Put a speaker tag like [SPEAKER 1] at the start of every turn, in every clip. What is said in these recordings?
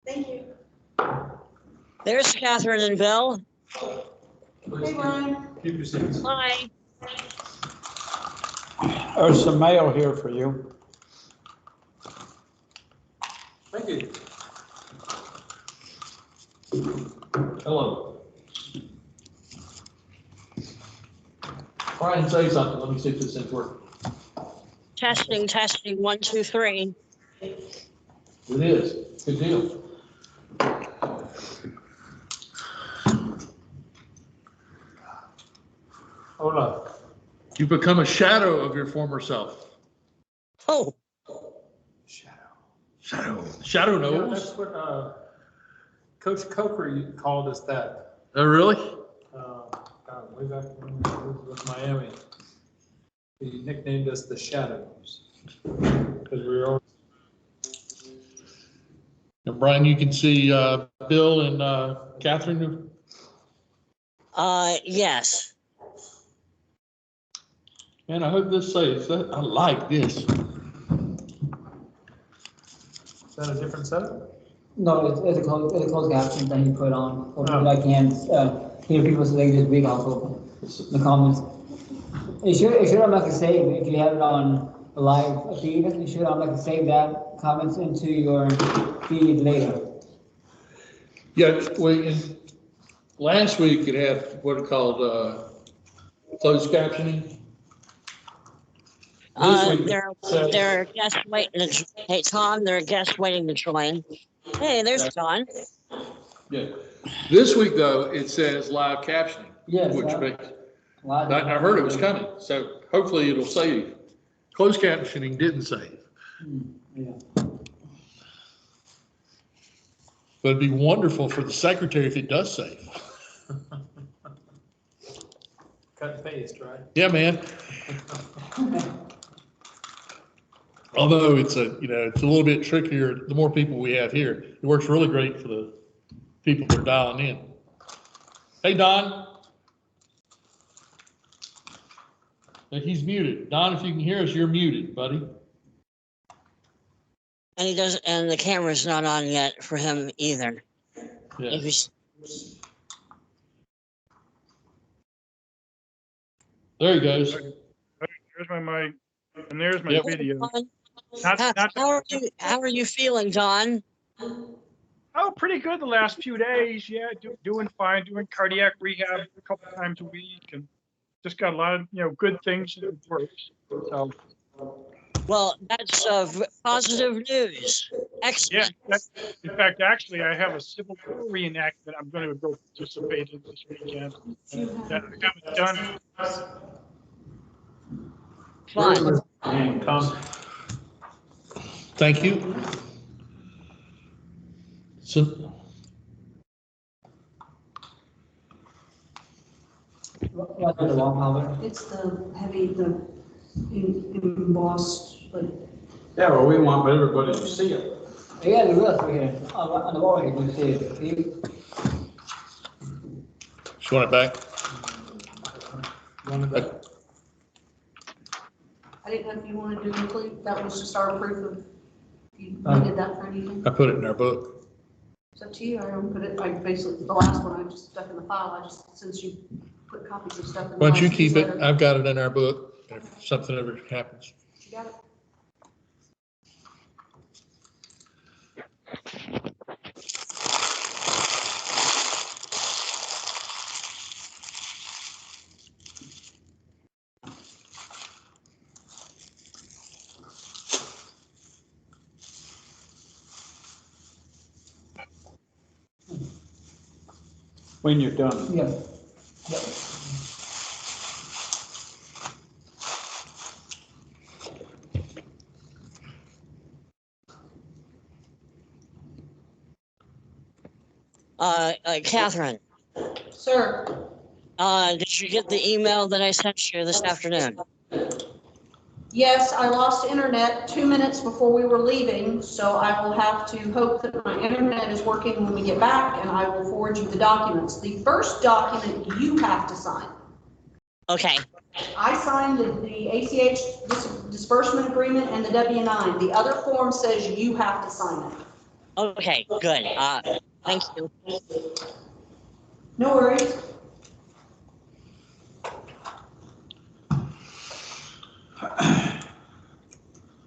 [SPEAKER 1] Thank you.
[SPEAKER 2] There's Catherine and Bill.
[SPEAKER 1] Hey, Brian.
[SPEAKER 3] Keep your seats.
[SPEAKER 2] Hi.
[SPEAKER 4] There's some mail here for you.
[SPEAKER 3] Thank you. Hello. Brian, say something. Let me see if this thing's working.
[SPEAKER 2] Testing, 1, 2, 3.
[SPEAKER 3] It is. Good deal. Hold on. You've become a shadow of your former self.
[SPEAKER 2] Oh,
[SPEAKER 3] Shadow
[SPEAKER 5] Yeah,
[SPEAKER 3] knows.
[SPEAKER 5] that's what Coach Coker called us that.
[SPEAKER 3] Oh, really?
[SPEAKER 5] God, way back when we were with Miami. He nicknamed us the Shadows because we were always.
[SPEAKER 3] And Brian, you can see Bill and Catherine.
[SPEAKER 2] yes.
[SPEAKER 3] Man, I hope this saves. I like this.
[SPEAKER 5] Is that a different setup?
[SPEAKER 6] No, it's a closed caption that he put on. Hopefully
[SPEAKER 5] Oh.
[SPEAKER 6] I can hear people saying this week also in the comments. It should automatically save if you have it on a live feed. It should automatically save that comments into your feed later.
[SPEAKER 3] Yeah, last week it had what it called closed captioning. This week
[SPEAKER 2] They're a guest waiting to, hey, Tom, they're a guest waiting to join. Hey, there's John.
[SPEAKER 3] Yeah. This week though, it says live captioning.
[SPEAKER 6] Yes,
[SPEAKER 3] Which makes,
[SPEAKER 6] live.
[SPEAKER 3] I heard it was coming, so hopefully it'll save. Closed captioning didn't save.
[SPEAKER 6] Yeah.
[SPEAKER 3] But it'd be wonderful for the secretary if it does save.
[SPEAKER 5] Cut and paste, right?
[SPEAKER 3] Yeah, man. Although it's a little bit trickier, the more people we have here, it works really great for the people that are dialing in. Hey, Don. He's muted. Don, if you can hear us, you're muted, buddy.
[SPEAKER 2] And the camera's not on yet for him either.
[SPEAKER 3] Yeah.
[SPEAKER 2] If he's,
[SPEAKER 3] There he goes.
[SPEAKER 7] There's my mic, and there's my
[SPEAKER 3] Yep.
[SPEAKER 7] video.
[SPEAKER 2] How are you feeling, Don?
[SPEAKER 7] Oh, pretty good the last few days. Yeah, doing fine. Doing cardiac rehab a couple times a week, and just got a lot of good things in the works. So
[SPEAKER 2] Well, that's positive news. Excellent.
[SPEAKER 7] yeah, in fact, actually, I have a Civil War reenactment I'm going to go participate in this weekend. That I haven't done.
[SPEAKER 2] Fun.
[SPEAKER 5] Tom.
[SPEAKER 3] Thank you. So,
[SPEAKER 6] What's the wall cover?
[SPEAKER 1] It's the heavy, the embossed, like.
[SPEAKER 4] Yeah, well, we want everybody to see it.
[SPEAKER 6] Yeah, the roof here on the wall here. You see it.
[SPEAKER 3] just want it back.
[SPEAKER 1] I didn't know if you wanted to include, that was just our proof of, you needed that for anything.
[SPEAKER 3] I put it in our book.
[SPEAKER 1] It's up to you. I don't put it, basically, the last one I just stuck in the file. since you put copies of stuff in.
[SPEAKER 3] Why don't you keep it? I've got it in our book. If something ever happens.
[SPEAKER 1] You got it?
[SPEAKER 4] When you're done.
[SPEAKER 6] Yeah.
[SPEAKER 2] Catherine,
[SPEAKER 1] Sir,
[SPEAKER 2] did you get the email that I sent you this afternoon?
[SPEAKER 1] yes, I lost internet 2 minutes before we were leaving, so I will have to hope that my internet is working when we get back, and I will forward you the documents. The first document you have to sign.
[SPEAKER 2] Okay.
[SPEAKER 1] I signed the ACH disbursement agreement and the W-9. The other form says you have to sign it.
[SPEAKER 2] Okay, good. Thank you.
[SPEAKER 1] No worries.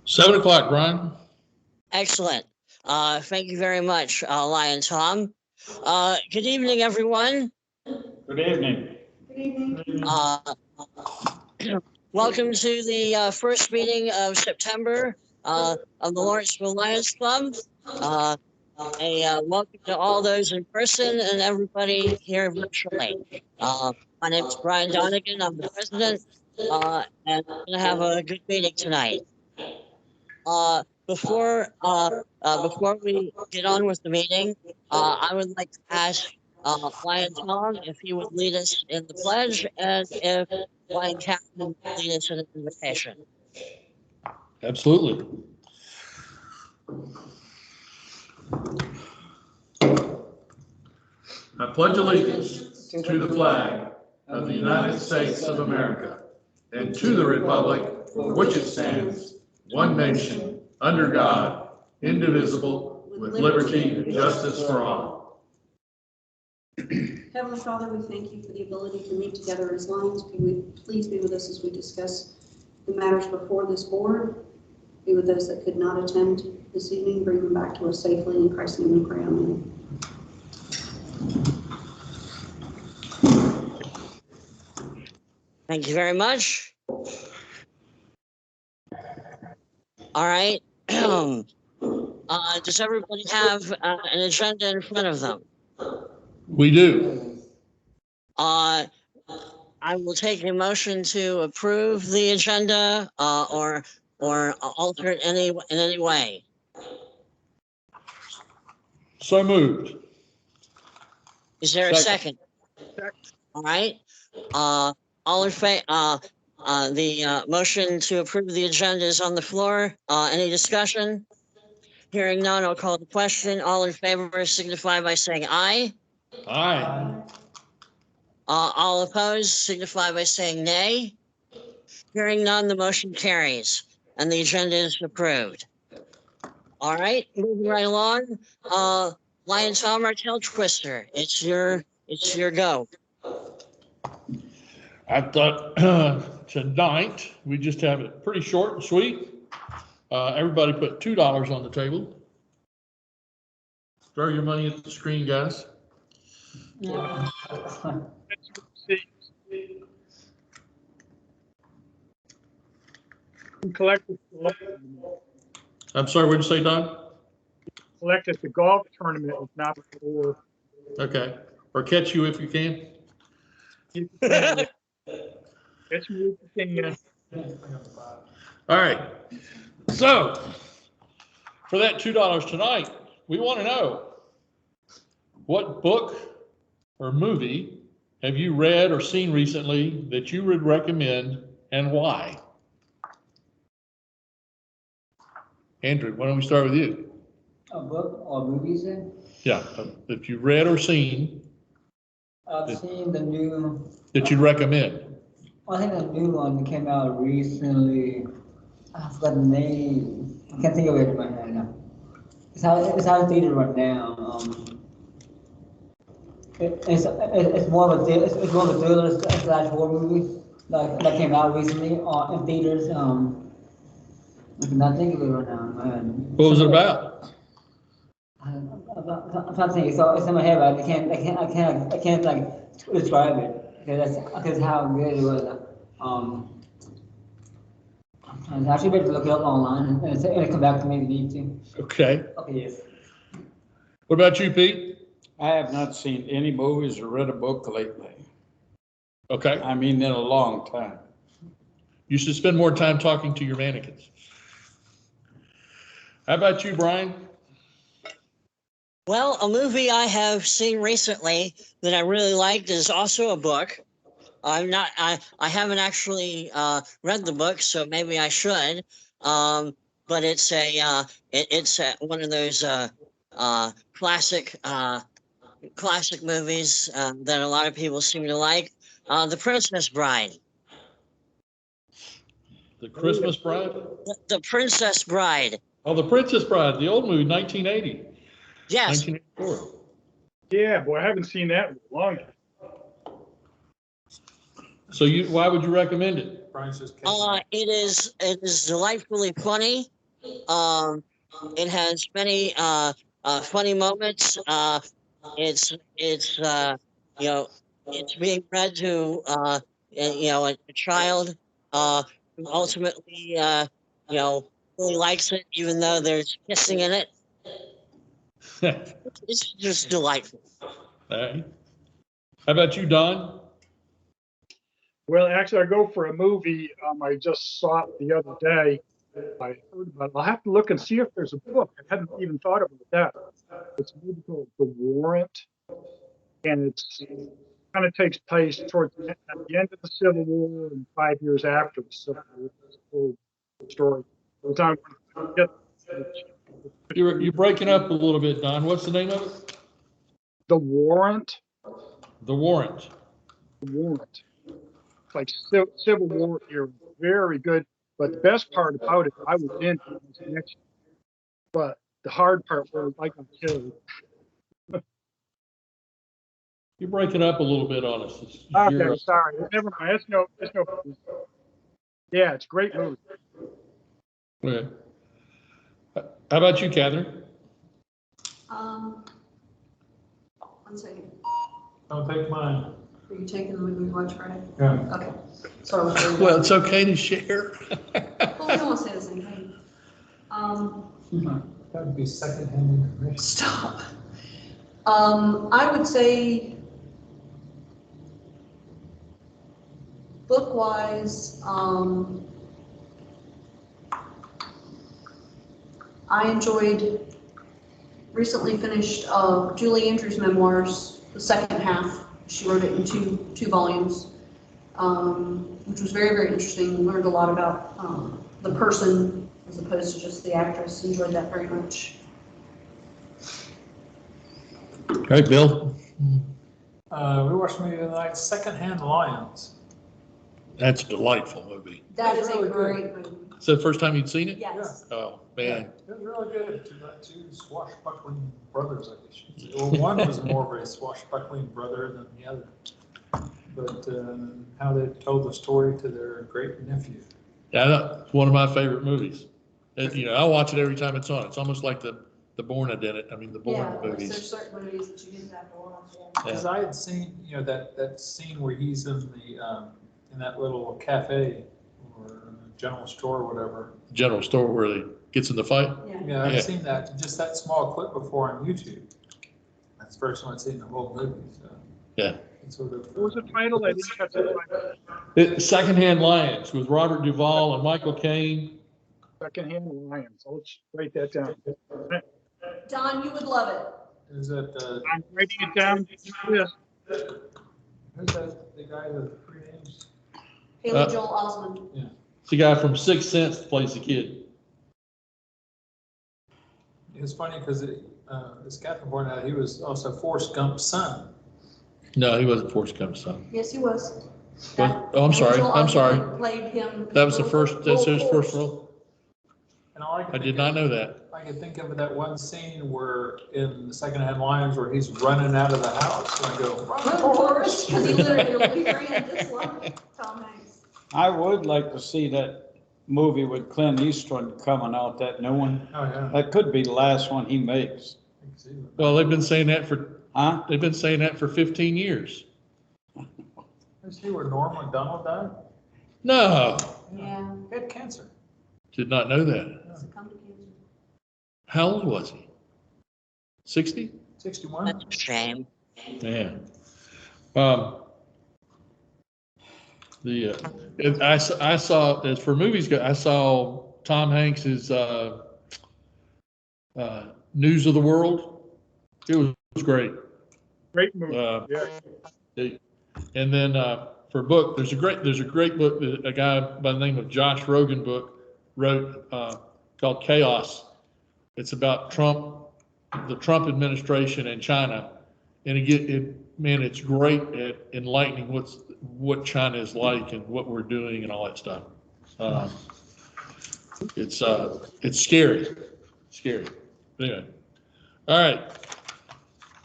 [SPEAKER 3] Seven o'clock, Brian.
[SPEAKER 2] Excellent. Thank you very much, Lion Tom. Good evening, everyone.
[SPEAKER 4] Good evening.
[SPEAKER 1] Good evening.
[SPEAKER 2] Welcome to the first meeting of September of the Lawrenceville Lions Club. Welcome to all those in person and everybody here virtually. My name is Brian Donegan. I'm the president, and we're going to have a good meeting tonight. Before we get on with the meeting, I would like to ask Lion Tom if he would lead us in the pledge, and if Lion Captain would lead us in an invitation.
[SPEAKER 3] Absolutely. I pledge allegiance to the flag of the United States of America and to the republic for which it stands, one nation, under God, indivisible, with liberty and justice for all.
[SPEAKER 1] Heavenly Father, we thank you for the ability to meet together as Lions. Please be with us as we discuss the matters before this board. Be with those that could not attend this evening. Bring them back to us safely. In Christ's name we pray. Amen.
[SPEAKER 2] Thank you very much. All right. Does everybody have an agenda in front of them?
[SPEAKER 3] We do.
[SPEAKER 2] I will take a motion to approve the agenda or alter it in any way.
[SPEAKER 3] So moved.
[SPEAKER 2] Is there a second? All right. All in favor? The motion to approve the agenda is on the floor. Any discussion? Hearing none, I'll call the question. All in favor signify by saying aye.
[SPEAKER 3] Aye.
[SPEAKER 2] All opposed signify by saying nay. Hearing none, the motion carries and the agenda is approved. All right, moving right along. Lion Tom Martell Twister, it's your go.
[SPEAKER 3] I thought tonight we just have it pretty short and sweet. Everybody put $2 on the table. Throw your money at the screen, guys.
[SPEAKER 7] Collect
[SPEAKER 3] I'm sorry, what'd you say, Don?
[SPEAKER 7] at the golf tournament, if not for.
[SPEAKER 3] Okay, or catch you if you can.
[SPEAKER 7] It's me, opinion.
[SPEAKER 3] All right, so for that $2 tonight, we want to know what book or movie have you read or seen recently that you would recommend and why? Andrew, why don't we start with you?
[SPEAKER 6] A book or movies then?
[SPEAKER 3] Yeah, if you read or seen
[SPEAKER 6] I've seen the new,
[SPEAKER 3] that you'd recommend.
[SPEAKER 6] I think the new one that came out recently. I forgot the name. I can't think of it in my head now. It's out in theater right now. It's more of a thriller slash horror movie that came out recently in theaters. I cannot think of it right now in my head.
[SPEAKER 3] What was it about?
[SPEAKER 6] I'm trying to think. It's in my head, but I can't like describe it because how good it was. I actually better look it up online and come back to me if you need to.
[SPEAKER 3] Okay.
[SPEAKER 6] Okay, yes.
[SPEAKER 3] What about you, Pete?
[SPEAKER 4] I have not seen any movies or read a book lately.
[SPEAKER 3] Okay.
[SPEAKER 4] I mean, in a long time.
[SPEAKER 3] You should spend more time talking to your mannequins. How about you, Brian?
[SPEAKER 2] Well, a movie I have seen recently that I really liked is also a book. I haven't actually read the book, so maybe I should. But it's one of those classic movies that a lot of people seem to like. The Princess Bride.
[SPEAKER 3] The Christmas Bride?
[SPEAKER 2] The Princess Bride.
[SPEAKER 3] Oh, The Princess Bride, the old movie, 1980.
[SPEAKER 2] Yes,
[SPEAKER 3] 1984.
[SPEAKER 7] Yeah, boy, I haven't seen that in a long time.
[SPEAKER 3] So why would you recommend it?
[SPEAKER 4] Brian's just
[SPEAKER 2] it is delightfully funny. It has many funny moments. It's you know, it's being read to a child who ultimately really likes it, even though there's kissing in it. It's just delightful.
[SPEAKER 3] All right. How about you, Don?
[SPEAKER 7] Well, actually, I go for a movie. I just saw it the other day. I heard about it. I'll have to look and see if there's a book. I hadn't even thought about that. It's a movie called The Warrant, and it's kind of takes place towards at the end of the Civil War and 5 years after the Civil War. It's a whole story. By the time we get
[SPEAKER 3] You're breaking up a little bit, Don. What's the name of it?
[SPEAKER 7] The Warrant.
[SPEAKER 3] The Warrant.
[SPEAKER 7] The Warrant. It's like Civil War era. Very good. But the best part about it, I was in it, was next. But the hard part was I got killed.
[SPEAKER 3] You're breaking up a little bit on us.
[SPEAKER 7] Okay, sorry. Never mind. It's no. Yeah, it's a great movie.
[SPEAKER 3] Okay. How about you, Catherine?
[SPEAKER 1] 1 second.
[SPEAKER 5] Don't take mine.
[SPEAKER 1] Are you taking the movie we watched Friday?
[SPEAKER 5] Yeah.
[SPEAKER 1] Okay. Sorry.
[SPEAKER 3] Well, it's okay to share.
[SPEAKER 1] Well, we don't want to say the same thing.
[SPEAKER 5] That would be secondhand information.
[SPEAKER 1] Stop. I would say book-wise, I recently finished Julie Andrews' memoirs, the second half. She wrote it in two volumes, which was very, very interesting. Learned a lot about the person as opposed to just the actress. Enjoyed that very much.
[SPEAKER 3] All right, Bill.
[SPEAKER 5] We watched a movie the other night, Secondhand Lions.
[SPEAKER 3] That's a delightful movie.
[SPEAKER 1] That is
[SPEAKER 5] really
[SPEAKER 1] a great movie.
[SPEAKER 3] Is that the first time you'd seen it?
[SPEAKER 1] Yes.
[SPEAKER 3] Oh, man.
[SPEAKER 5] It was really good. Two swashbuckling brothers, I guess you'd say. Well, one was more of a swashbuckling brother than the other. But how they told the story to their great nephew.
[SPEAKER 3] Yeah, it's one of my favorite movies. I watch it every time it's on. It's almost like the Bourne the Bourne movies.
[SPEAKER 1] There's certain movies that you didn't have to watch.
[SPEAKER 5] Because I had seen, that scene where he's in the in that little cafe or general store or whatever.
[SPEAKER 3] General store where he gets in the fight.
[SPEAKER 5] Yeah, I've seen that, just that small clip before on YouTube. That's the first time I've seen the whole movie, so.
[SPEAKER 3] Yeah.
[SPEAKER 5] It's sort of,
[SPEAKER 7] What was the title? I didn't catch the title.
[SPEAKER 3] Secondhand Lions with Robert Duvall and Michael Caine.
[SPEAKER 7] Secondhand Lions. I'll write that down.
[SPEAKER 1] Don, you would love it.
[SPEAKER 5] is that,
[SPEAKER 7] I'm writing it down. Yes.
[SPEAKER 5] who's that, the guy with the three names?
[SPEAKER 1] Haley Joel Osment.
[SPEAKER 3] It's the guy from Sixth Sense that plays the kid.
[SPEAKER 5] It's funny because as Catherine pointed out, he was also Forrest Gump's son.
[SPEAKER 3] No, he wasn't Forrest Gump's son.
[SPEAKER 1] Yes, he was.
[SPEAKER 3] What? Oh, I'm sorry.
[SPEAKER 1] Joel
[SPEAKER 3] I'm sorry.
[SPEAKER 1] Osment played him.
[SPEAKER 3] That was that's his first role?
[SPEAKER 5] And all
[SPEAKER 3] I did not know that.
[SPEAKER 5] I can think of that one scene where in the Secondhand Lions where he's running out of the house and I go,
[SPEAKER 1] Run, Forrest, because he literally ran this line. Tom Hanks.
[SPEAKER 4] I would like to see that movie with Clint Eastwood coming out, that new one.
[SPEAKER 5] oh yeah.
[SPEAKER 4] That could be the last one he makes.
[SPEAKER 5] I can see that.
[SPEAKER 3] Well, they've been saying that for
[SPEAKER 4] Huh?
[SPEAKER 3] 15 years.
[SPEAKER 5] Did you see where Norm Macdonald died?
[SPEAKER 3] No,
[SPEAKER 1] Yeah.
[SPEAKER 5] He had cancer.
[SPEAKER 3] did not know that.
[SPEAKER 1] Succumbed to cancer.
[SPEAKER 3] How old was he? 60?
[SPEAKER 5] 61.
[SPEAKER 2] That's a shame.
[SPEAKER 3] Yeah. I saw, as for movies go, I saw Tom Hanks's News of the World. It was great.
[SPEAKER 7] Great movie. Yeah.
[SPEAKER 3] And then for book, there's a great book that a guy by the name of Josh Rogan wrote called Chaos. It's about the Trump administration and China, and it's great at enlightening what China is like and what we're doing and all that stuff. It's scary. Anyway, All right.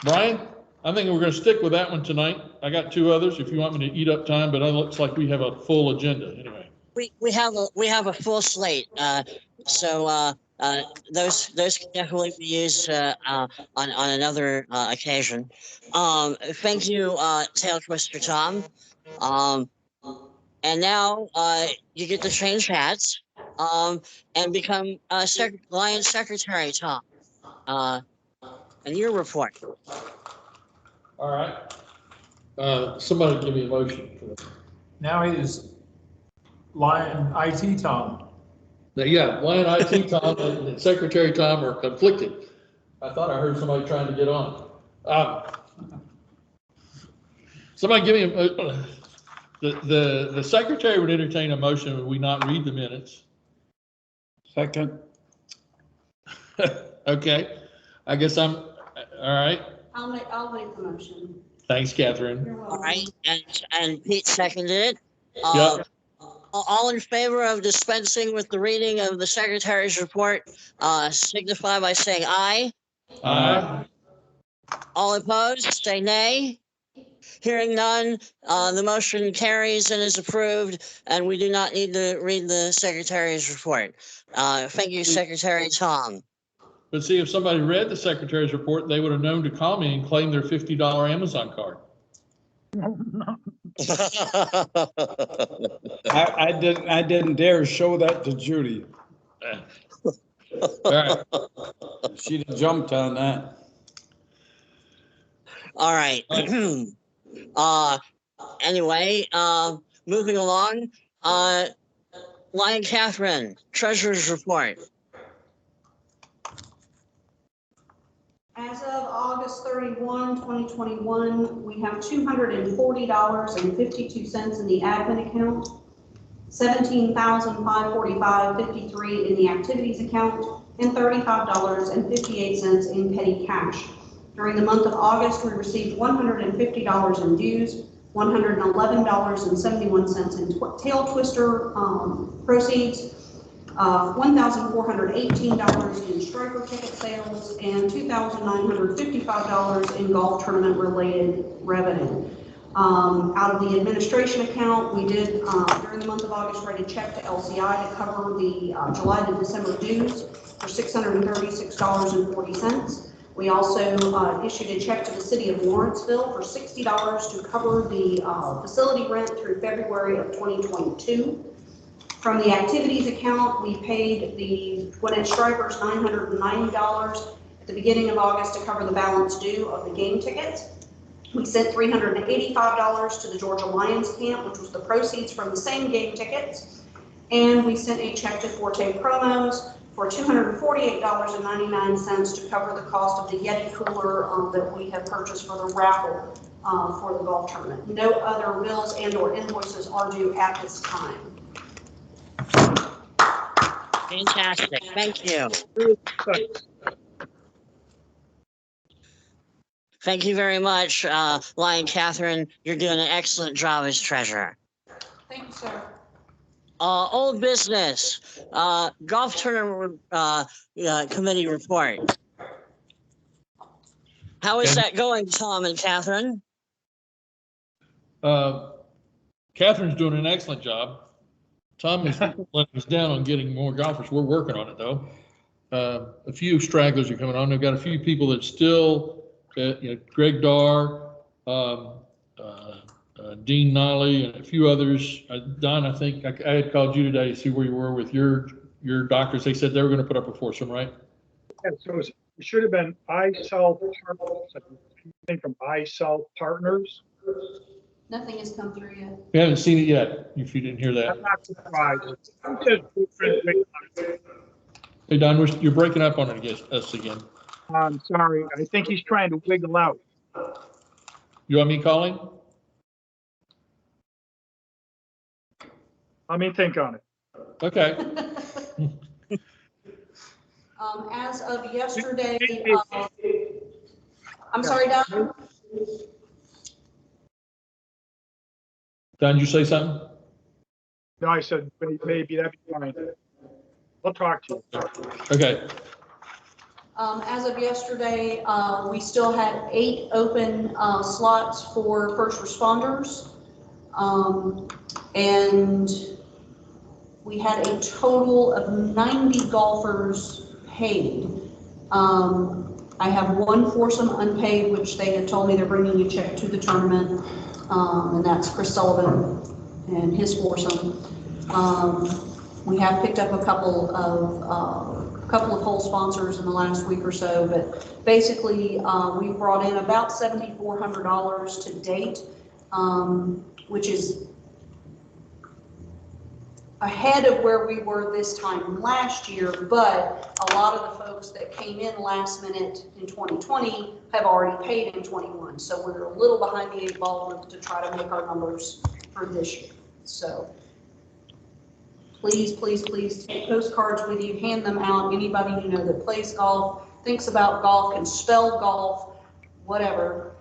[SPEAKER 3] Brian, I think we're going to stick with that one tonight. I got two others if you want me to eat up time, but it looks like we have a full agenda anyway.
[SPEAKER 2] We have a full slate. So those can definitely be used on another occasion. Thank you, Tail Twister Tom. And now you get to change hats and become Lions Secretary Tom. And your report.
[SPEAKER 3] All right. Somebody give me a motion for that.
[SPEAKER 5] Now he's Lion IT Tom.
[SPEAKER 3] Yeah, Lion IT Tom and Secretary Tom are conflicted. I thought I heard somebody trying to get on. Somebody give me the secretary would entertain a motion that we not read the minutes.
[SPEAKER 4] Second.
[SPEAKER 3] Okay, I guess I'm all right.
[SPEAKER 1] I'll make the motion.
[SPEAKER 3] Thanks, Catherine.
[SPEAKER 1] You're welcome.
[SPEAKER 2] All right, and Pete seconded it.
[SPEAKER 3] Yep.
[SPEAKER 2] All in favor of dispensing with the reading of the secretary's report, signify by saying aye.
[SPEAKER 3] Aye.
[SPEAKER 2] All opposed, say nay. Hearing none, the motion carries and is approved, and we do not need to read the secretary's report. Thank you, Secretary Tom.
[SPEAKER 3] But see, if somebody read the secretary's report, they would have known to call me and claim their $50 Amazon card.
[SPEAKER 4] I didn't dare show that to Judy.
[SPEAKER 3] All right.
[SPEAKER 4] She'd have jumped on that.
[SPEAKER 2] All right. Anyway, moving along, Lion Catherine, Treasurer's Report.
[SPEAKER 1] As of August 31, 2021, we have $240.52 in the admin account, $17,545.53 in the activities account, and $35.58 in petty cash. During the month of August, we received $150 in dues, $111.71 in tail twister proceeds, $1,418 in striker ticket sales, and $2,955 in golf tournament related revenue. Out of the administration account, we did during the month of August write a check to LCI to cover the July to December dues for $636.40. We also issued a check to the city of Lawrenceville for $60 to cover the facility rent through February of 2022. From the activities account, we paid the Gwinnett Stripers $990 at the beginning of August to cover the balance due of the game tickets. We sent $385 to the Georgia Lions camp, which was the proceeds from the same game tickets. And we sent a check to Forte Promos for $248.99 to cover the cost of the Yeti cooler that we have purchased for the raffle for the golf tournament. No other bills and or invoices are due at this time.
[SPEAKER 2] Fantastic. Thank you. Thank you very much, Lion Catherine. You're doing an excellent job as treasurer.
[SPEAKER 1] Thank you, sir.
[SPEAKER 2] Old business, golf tournament committee report. How is that going, Tom and Catherine?
[SPEAKER 3] Catherine's doing an excellent job. Tom is letting us down on getting more golfers. We're working on it though. A few stragglers are coming on. They've got a few people that still, Greg Darr, Dean Nolly, and a few others. Don, I think I had called you today to see where you were with your doctors. They said they were going to put up a foursome, right?
[SPEAKER 7] Yeah, so it should have been iSell Partners. Anything from iSell Partners?
[SPEAKER 1] Nothing has come through yet.
[SPEAKER 3] We haven't seen it yet, if you didn't hear that.
[SPEAKER 7] I'm not surprised.
[SPEAKER 3] Hey, Don, you're breaking up on us again.
[SPEAKER 7] I'm sorry. I think he's trying to wiggle out.
[SPEAKER 3] You want me calling?
[SPEAKER 7] Let me think on it.
[SPEAKER 3] Okay.
[SPEAKER 1] As of yesterday, I'm sorry, Don.
[SPEAKER 3] Don, did you say something?
[SPEAKER 7] No, I said maybe that'd be fine. I'll talk to you.
[SPEAKER 3] Okay.
[SPEAKER 1] As of yesterday, we still had 8 open slots for first responders. And we had a total of 90 golfers paid. I have 1 foursome unpaid, which they had told me they're bringing a check to the tournament, and that's Chris Sullivan and his foursome. We have picked up a couple of whole sponsors in the last week or so, but basically we've brought in about $7,400 to date, which is ahead of where we were this time last year, but a lot of the folks that came in last minute in 2020 have already paid in 21. So we're a little behind the 8 ball to try to make our numbers for this year. So please, please, please take postcards with you, hand them out. Anybody you know that plays golf, thinks about golf, can spell golf, whatever.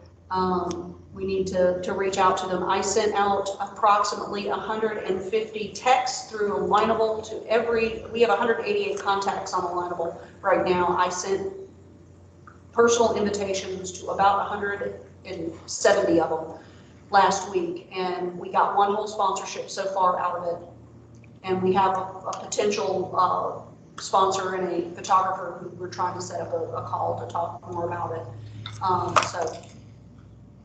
[SPEAKER 1] We need to reach out to them. I sent out approximately 150 texts through Alignable to we have 188 contacts on Alignable right now. I sent personal invitations to about 170 of them last week, and we got 1 whole sponsorship so far out of it. And we have a potential sponsor and a photographer who we're trying to set up a call to talk more about it. So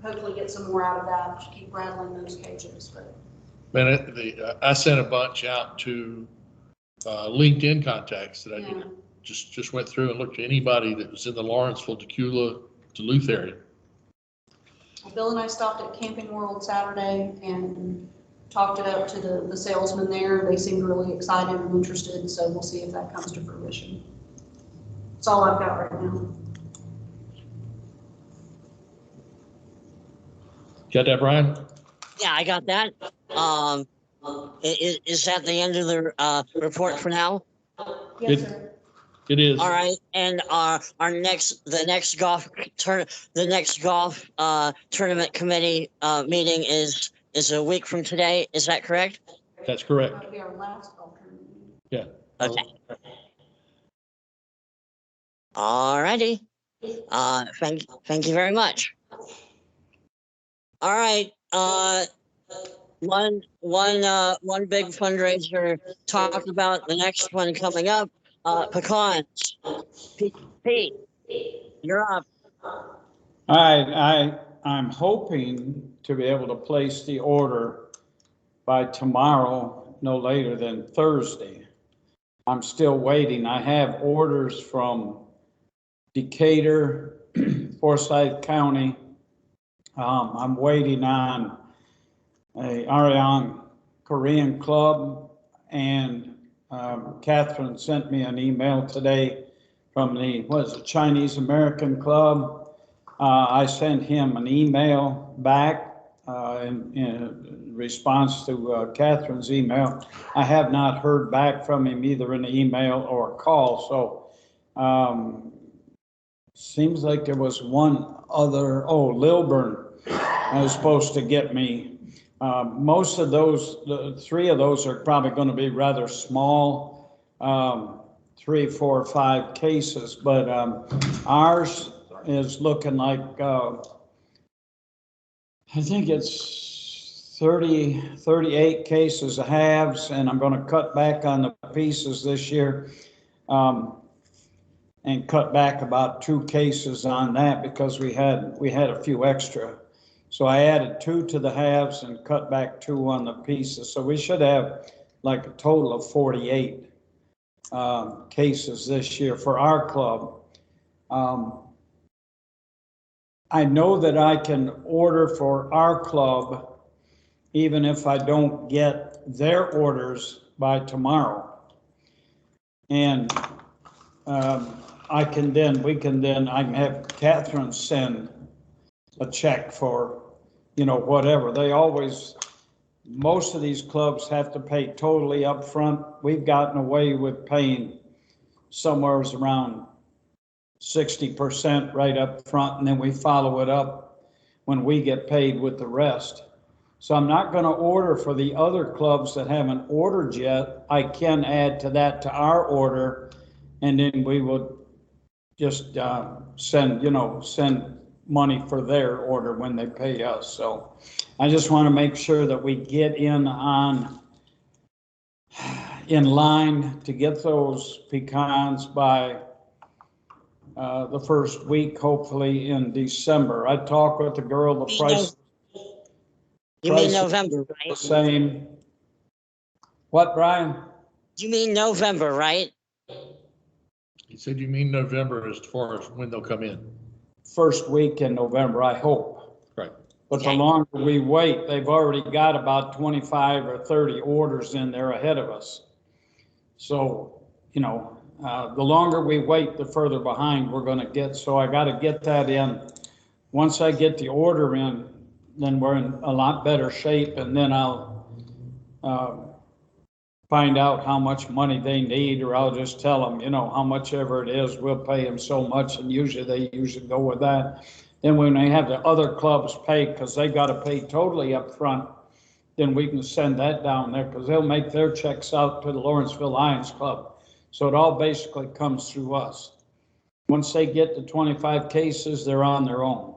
[SPEAKER 1] hopefully get some more out of that, to keep rattling those cages. But
[SPEAKER 3] Man, I sent a bunch out to LinkedIn contacts that I just went through and looked at anybody that was in the Lawrenceville, Decula, Duluth area.
[SPEAKER 1] Bill and I stopped at Camping World Saturday and talked it up to the salesman there. They seemed really excited and interested, so we'll see if that comes to fruition. That's all I've got right now.
[SPEAKER 3] Got that, Brian?
[SPEAKER 2] Yeah, I got that. Is that the end of the report for now?
[SPEAKER 1] Yes, sir.
[SPEAKER 3] It is.
[SPEAKER 2] All right, and the next golf tournament committee meeting is a week from today. Is that correct?
[SPEAKER 3] That's correct.
[SPEAKER 1] That'll be our last golf tournament.
[SPEAKER 3] Yeah.
[SPEAKER 2] Okay. All righty. Thank you very much. All right. One big fundraiser talked about. The next one coming up. Pecans. Pete, you're up.
[SPEAKER 4] I'm hoping to be able to place the order by tomorrow, no later than Thursday. I'm still waiting. I have orders from Decatur, Forsyth County. I'm waiting on a Ariang Korean Club, and Catherine sent me an email today from the Chinese American Club. I sent him an email back in response to Catherine's email. I have not heard back from him either in the email or a call. So seems like there was one other. Lilburn was supposed to get me. Most of those, 3 of those are probably going to be rather small, 3, 4, 5 cases, but ours is looking like, I think it's 38 cases of halves, and I'm going to cut back on the pieces this year, and cut back about 2 cases on that because we had a few extra. So I added 2 to the halves and cut back 2 on the pieces. So we should have like a total of 48 cases this year for our club. I know that I can order for our club even if I don't get their orders by tomorrow. And I can have Catherine send a check for, whatever. Most of these clubs have to pay totally up front. We've gotten away with paying somewhere around 60% right up front, and then we follow it up when we get paid with the rest. So I'm not going to order for the other clubs that haven't ordered yet. I can add to our order, and then we would just send money for their order when they pay us. So I just want to make sure that we get in line to get those pecans by the first week, hopefully in December. I talked with the girl, the price.
[SPEAKER 2] You mean
[SPEAKER 4] price
[SPEAKER 2] November,
[SPEAKER 4] is the
[SPEAKER 2] right?
[SPEAKER 4] same. What, Brian?
[SPEAKER 2] You mean November, right?
[SPEAKER 3] He said you mean November as far as when they'll come in.
[SPEAKER 4] First week in November, I hope.
[SPEAKER 3] Right.
[SPEAKER 4] But the
[SPEAKER 2] Okay.
[SPEAKER 4] longer we wait, they've already got about 25 or 30 orders in there ahead of us. So, the longer we wait, the further behind we're gonna get. So I gotta get that in. Once I get the order in, then we're in a lot better shape, and then I'll find out how much money they need, or I'll just tell them, how much ever it is, we'll pay them so much, and they usually go with that. Then when they have the other clubs pay, because they got to pay totally up front, then we can send that down there, because they'll make their checks out to the Lawrenceville Lions Club. So it all basically comes through us. Once they get to 25 cases, they're on their own.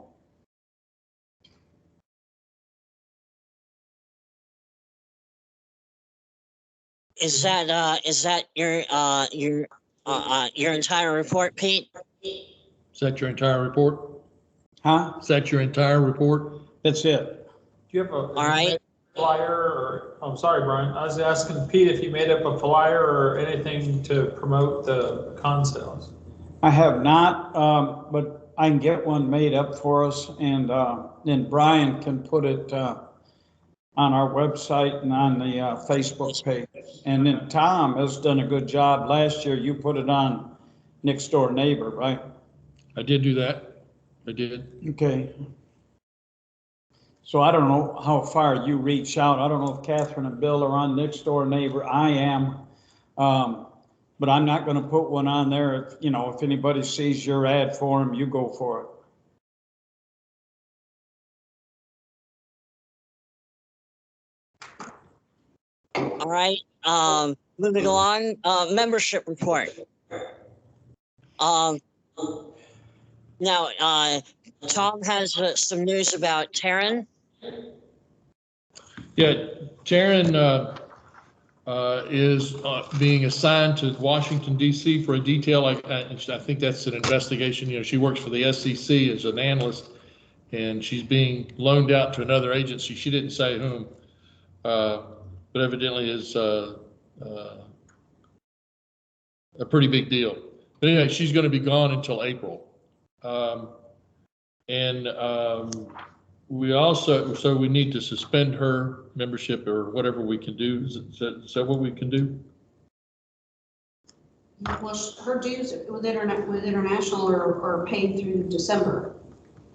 [SPEAKER 2] Is that your entire report, Pete?
[SPEAKER 3] Is that your entire report?
[SPEAKER 4] Huh?
[SPEAKER 3] Is that your entire report?
[SPEAKER 4] That's it.
[SPEAKER 5] Do you have a
[SPEAKER 2] All right.
[SPEAKER 5] flyer or, I'm sorry, Brian, I was asking Pete if you made up a flyer or anything to promote the con sales.
[SPEAKER 4] I have not, but I can get one made up for us, and then Brian can put it on our website and on the Facebook page. And then Tom has done a good job. Last year, you put it on Next Door Neighbor, right?
[SPEAKER 3] I did do that. I did.
[SPEAKER 4] Okay. So I don't know how far you reach out. I don't know if Catherine and Bill are on Next Door Neighbor. I am. But I'm not going to put one on there. If anybody sees your ad for them, you go for it.
[SPEAKER 2] All right. Moving along, membership report. Now, Tom has some news about Taryn.
[SPEAKER 3] Yeah, Taryn is being assigned to Washington DC for a detail. I think that's an investigation. She works for the SEC as an analyst, and she's being loaned out to another agency. She didn't say whom, but evidently is a pretty big deal. But anyway, she's going to be gone until April. We also, so we need to suspend her membership or whatever we can do. Is that what we can do?
[SPEAKER 1] Well, her dues with international are paid through December,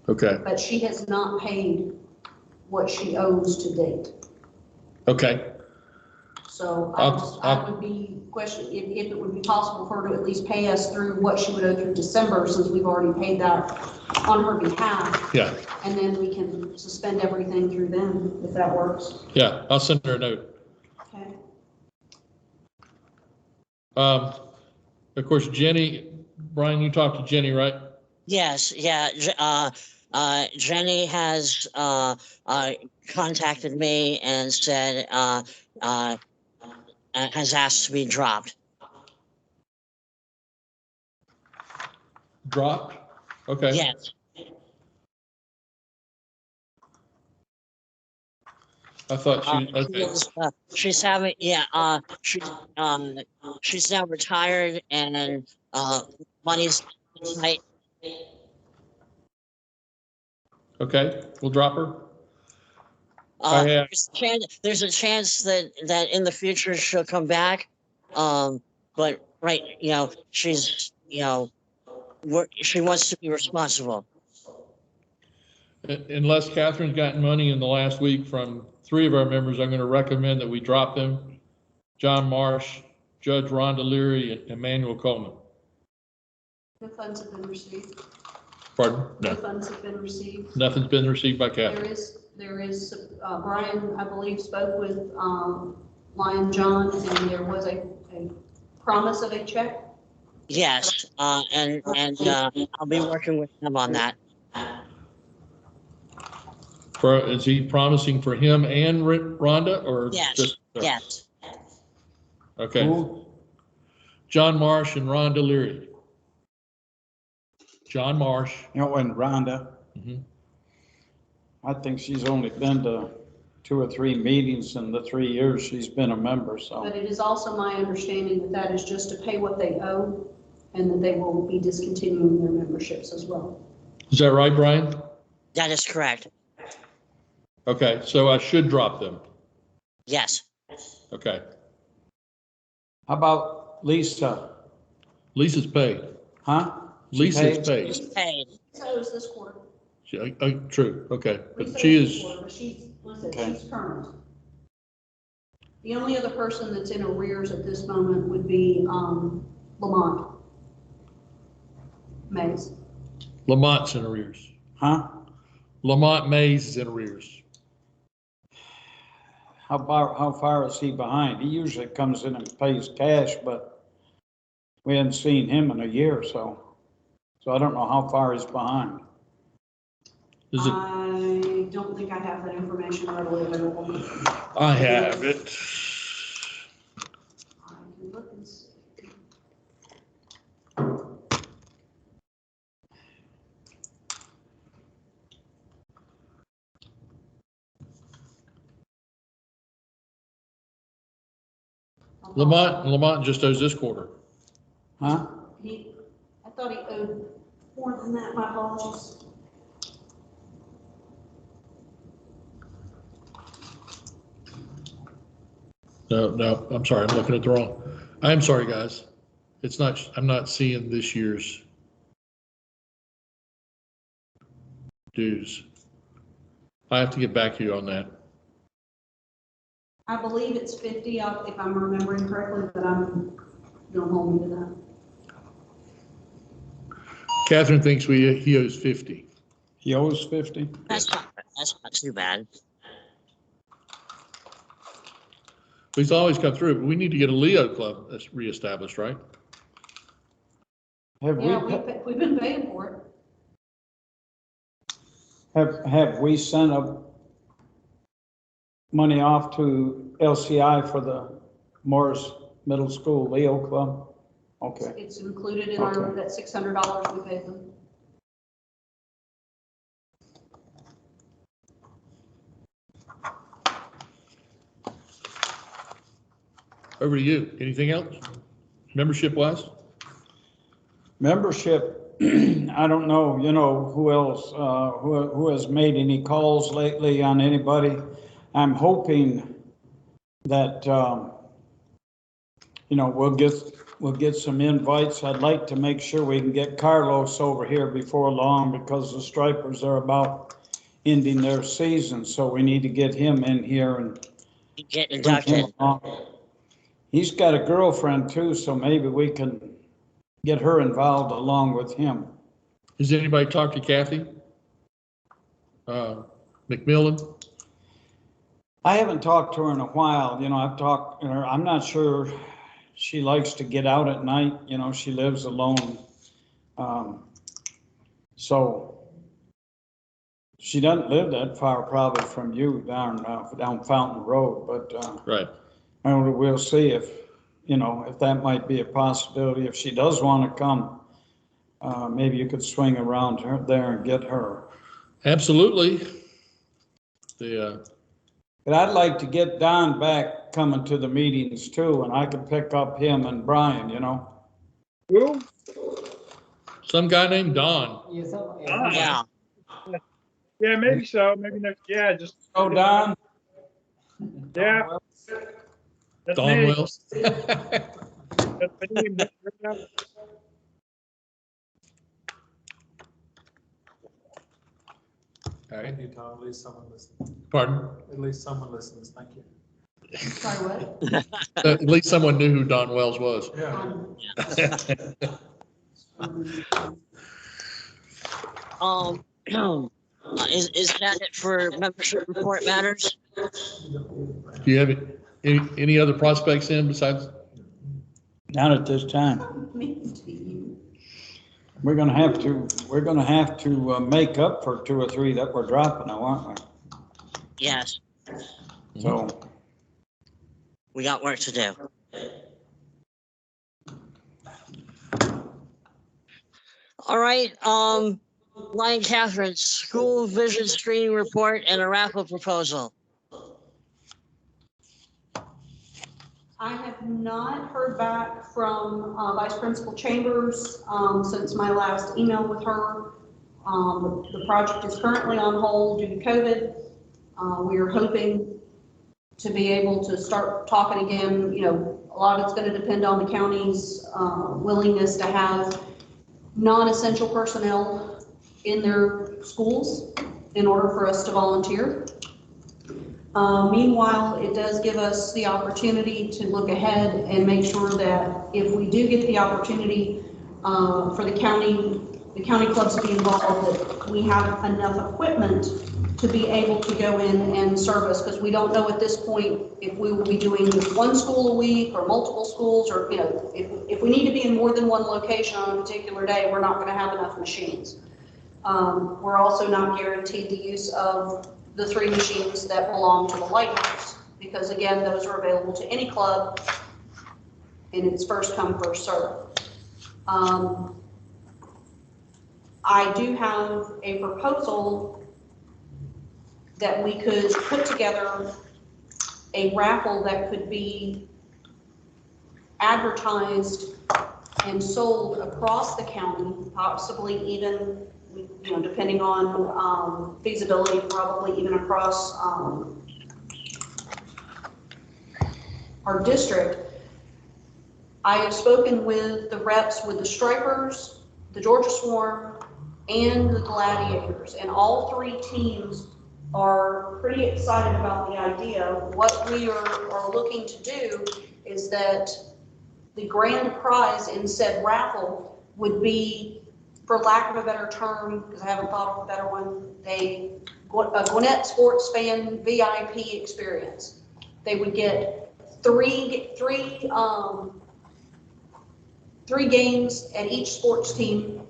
[SPEAKER 3] Okay.
[SPEAKER 1] but she has not paid what she owes to date.
[SPEAKER 3] Okay.
[SPEAKER 1] So I would be questioning if it would be possible for her to at least pay us through what she would owe through December, since we've already paid that on her behalf.
[SPEAKER 3] Yeah.
[SPEAKER 1] And then we can suspend everything through them, if that works.
[SPEAKER 3] Yeah, I'll send her a note.
[SPEAKER 1] Okay.
[SPEAKER 3] Of course, Jenny, Brian, you talked to Jenny, right?
[SPEAKER 2] Yes. Yeah. Jenny has contacted me and said has asked to be dropped.
[SPEAKER 3] Dropped? Okay.
[SPEAKER 2] Yes.
[SPEAKER 3] I thought she, okay.
[SPEAKER 2] She's having, yeah, she's now retired and money's tight.
[SPEAKER 3] Okay, we'll drop her.
[SPEAKER 2] There's a chance that in the future she'll come back. But right, she's, she wants to be responsible.
[SPEAKER 3] Unless Catherine's gotten money in the last week from 3 of our members, I'm going to recommend that we drop them. John Marsh, Judge Rhonda Leary, and Emmanuel Coleman.
[SPEAKER 1] No funds have been received.
[SPEAKER 3] Pardon?
[SPEAKER 1] No funds have been received.
[SPEAKER 3] Nothing's been received by Catherine.
[SPEAKER 1] There is, Brian, I believe, spoke with Lion John, and there was a promise of a check.
[SPEAKER 2] Yes, and I'll be working with them on that.
[SPEAKER 3] Is he promising for him and Rhonda, or
[SPEAKER 2] Yes,
[SPEAKER 3] just?
[SPEAKER 2] yes.
[SPEAKER 3] Okay.
[SPEAKER 4] Who?
[SPEAKER 3] John Marsh and Rhonda Leary. John Marsh.
[SPEAKER 4] You know, and Rhonda,
[SPEAKER 3] Mhm.
[SPEAKER 4] I think she's only been to 2 or 3 meetings in the 3 years she's been a member, so.
[SPEAKER 1] But it is also my understanding that that is just to pay what they owe and that they will be discontinuing their memberships as well.
[SPEAKER 3] Is that right, Brian?
[SPEAKER 2] That is correct.
[SPEAKER 3] Okay, so I should drop them.
[SPEAKER 2] Yes.
[SPEAKER 3] Okay.
[SPEAKER 4] How about Lisa?
[SPEAKER 3] Lisa's paid.
[SPEAKER 4] Huh? She
[SPEAKER 3] Lisa's
[SPEAKER 4] paid?
[SPEAKER 3] paid.
[SPEAKER 2] He's paid.
[SPEAKER 1] So is this quarter.
[SPEAKER 3] True, okay. But
[SPEAKER 1] Lisa
[SPEAKER 3] she
[SPEAKER 1] this
[SPEAKER 3] is,
[SPEAKER 1] quarter, but she's, listen,
[SPEAKER 4] Okay.
[SPEAKER 1] she's current. The only other person that's in arrears at this moment would be, Lamont Mays.
[SPEAKER 3] Lamont's in arrears.
[SPEAKER 4] Huh?
[SPEAKER 3] Lamont Mays is in arrears.
[SPEAKER 4] How far is he behind? He usually comes in and pays cash, but we hadn't seen him in a year or so. So I don't know how far he's behind.
[SPEAKER 3] Is it?
[SPEAKER 1] I don't think I have that information readily available.
[SPEAKER 3] I have it.
[SPEAKER 1] I can look and see.
[SPEAKER 3] Lamont just owes this quarter.
[SPEAKER 4] Huh?
[SPEAKER 1] I thought he owed more than that, my apologies.
[SPEAKER 3] No, I'm sorry, I'm looking at the wrong. I'm sorry, guys. It's not, I'm not seeing this year's dues. I have to get back to you on that.
[SPEAKER 1] I believe it's 50, if I'm remembering correctly, but I'm, don't hold me to that.
[SPEAKER 3] Catherine thinks he owes 50.
[SPEAKER 4] He owes 50?
[SPEAKER 2] That's not too bad.
[SPEAKER 3] He's always come through, but we need to get a Leo club that's reestablished, right?
[SPEAKER 4] Have we,
[SPEAKER 1] Yeah, we've been paying for it.
[SPEAKER 4] have we sent money off to LCI for the Morris Middle School Leo Club? Okay.
[SPEAKER 1] It's included in our,
[SPEAKER 4] Okay.
[SPEAKER 1] that $600 we paid them.
[SPEAKER 3] Over to you. Anything else? Membership wise?
[SPEAKER 4] Membership, I don't know, who else, who has made any calls lately on anybody. I'm hoping that, we'll get some invites. I'd like to make sure we can get Carlos over here before long because the Stripers are about ending their season. So we need to get him in here and
[SPEAKER 2] Get
[SPEAKER 4] bring
[SPEAKER 2] inducted.
[SPEAKER 4] him along. He's got a girlfriend too, so maybe we can get her involved along with him.
[SPEAKER 3] Has anybody talked to Kathy? McMillan?
[SPEAKER 4] I haven't talked to her in a while, I've talked to her, I'm not sure she likes to get out at night, she lives alone. So she doesn't live that far probably from you down Fountain Road, but,
[SPEAKER 3] Right.
[SPEAKER 4] and we'll see if that might be a possibility. If she does want to come, maybe you could swing around her there and get her.
[SPEAKER 3] Absolutely.
[SPEAKER 4] But I'd like to get Don back coming to the meetings too, and I could pick up him and Brian,
[SPEAKER 7] Who?
[SPEAKER 3] Some guy named Don.
[SPEAKER 2] Yeah.
[SPEAKER 7] Yeah, maybe so. Maybe next. Yeah, just.
[SPEAKER 4] Oh, Don?
[SPEAKER 7] Yeah. That's
[SPEAKER 3] Don
[SPEAKER 7] me.
[SPEAKER 3] Wells.
[SPEAKER 7] That's my name.
[SPEAKER 3] All right.
[SPEAKER 5] Thank you, Tom. At least someone listens.
[SPEAKER 3] Pardon?
[SPEAKER 5] At least someone listens. Thank you.
[SPEAKER 1] Sorry, what?
[SPEAKER 3] At least someone knew who Don Wells was.
[SPEAKER 5] Yeah.
[SPEAKER 2] Is that it for membership report matters?
[SPEAKER 3] Do you have any other prospects in besides?
[SPEAKER 4] Not at this time.
[SPEAKER 1] Me too.
[SPEAKER 4] we're gonna have to make up for 2 or 3 that we're dropping now, aren't
[SPEAKER 2] Yes,
[SPEAKER 4] we? So,
[SPEAKER 2] we got work to do. All right, Lion Catherine, school vision screening report and a raffle proposal.
[SPEAKER 1] I have not heard back from Vice Principal Chambers since my last email with her. The project is currently on hold due to COVID. We are hoping to be able to start talking again. You know, a lot of it's going to depend on the county's willingness to have non-essential personnel in their schools in order for us to volunteer. Meanwhile, it does give us the opportunity to look ahead and make sure that if we do get the opportunity for the county clubs to be involved, that we have enough equipment to be able to go in and service, because we don't know at this point if we will be doing just 1 school a week or multiple schools, or, you know, if we need to be in more than 1 location on a particular day, we're not going to have enough machines. We're also not guaranteed the use of the 3 machines that belong to the lighthouse, because again, those are available to any club, and it's first come, first serve. I do have a proposal that we could put together a raffle that could be advertised and sold across the county, possibly even, you know, depending on feasibility, probably even across our district. I have spoken with the reps with the Stripers, the Georgia Swarm, and the Gladiators, and all 3 teams are pretty excited about the idea. What we are looking to do is that the grand prize in said raffle would be, for lack of a better term, because I haven't thought of a better one, a Gwinnett sports fan VIP experience. They would get three games at each sports team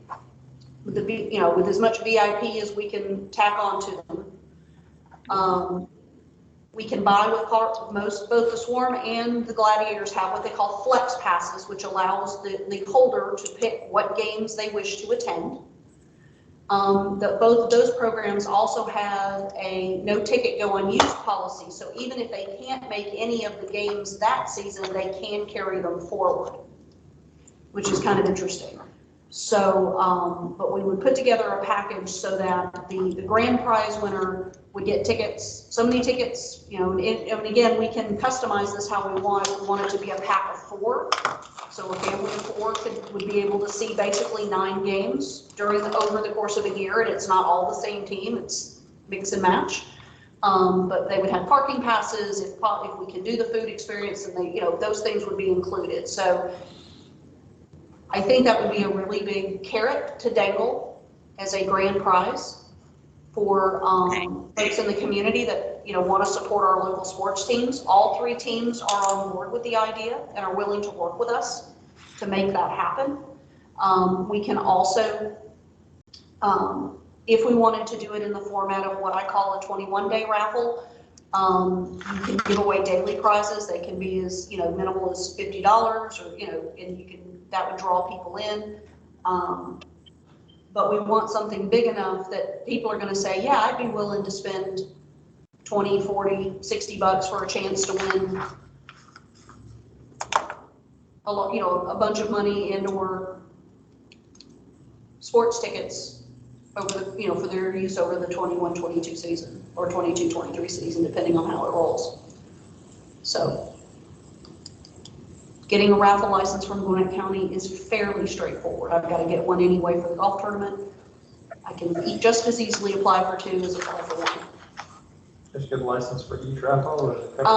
[SPEAKER 1] with with as much VIP as we can tack onto them. We can buy with both the Swarm and the Gladiators have what they call flex passes, which allows the holder to pick what games they wish to attend. Both of those programs also have a no ticket go unused policy. So even if they can't make any of the games that season, they can carry them forward, which is kind of interesting. So, but we would put together a package so that the grand prize winner would get tickets, so many tickets, you know, and again, we can customize this how we want. We want it to be a pack of 4. So a family of 4 would be able to see basically 9 games over the course of a year, and it's not all the same team, it's mix and match. But they would have parking passes if we can do the food experience, and they, you know, those things would be included. So I think that would be a really big carrot to dangle as a grand prize for folks in the community that, you know, want to support our local sports teams. All 3 teams are on board with the idea and are willing to work with us to make that happen. We can also, if we wanted to do it in the format of what I call a 21-day raffle, you can give away daily prizes. They can be as, you know, minimal as $50, or, you know, and you can, that would draw people in. But we want something big enough that people are going to say, yeah, I'd be willing to spend 20, 40, $60 for a chance to win a lot, you know, a bunch of money and/or sports tickets over the, you know, for their use over the 21-22 season or 22-23 season, depending on how it rolls. So getting a raffle license from Gwinnett County is fairly straightforward. I've got to get one anyway for the golf tournament. I can just as easily apply for 2 as apply for 1.
[SPEAKER 5] Just get a license for each raffle, or?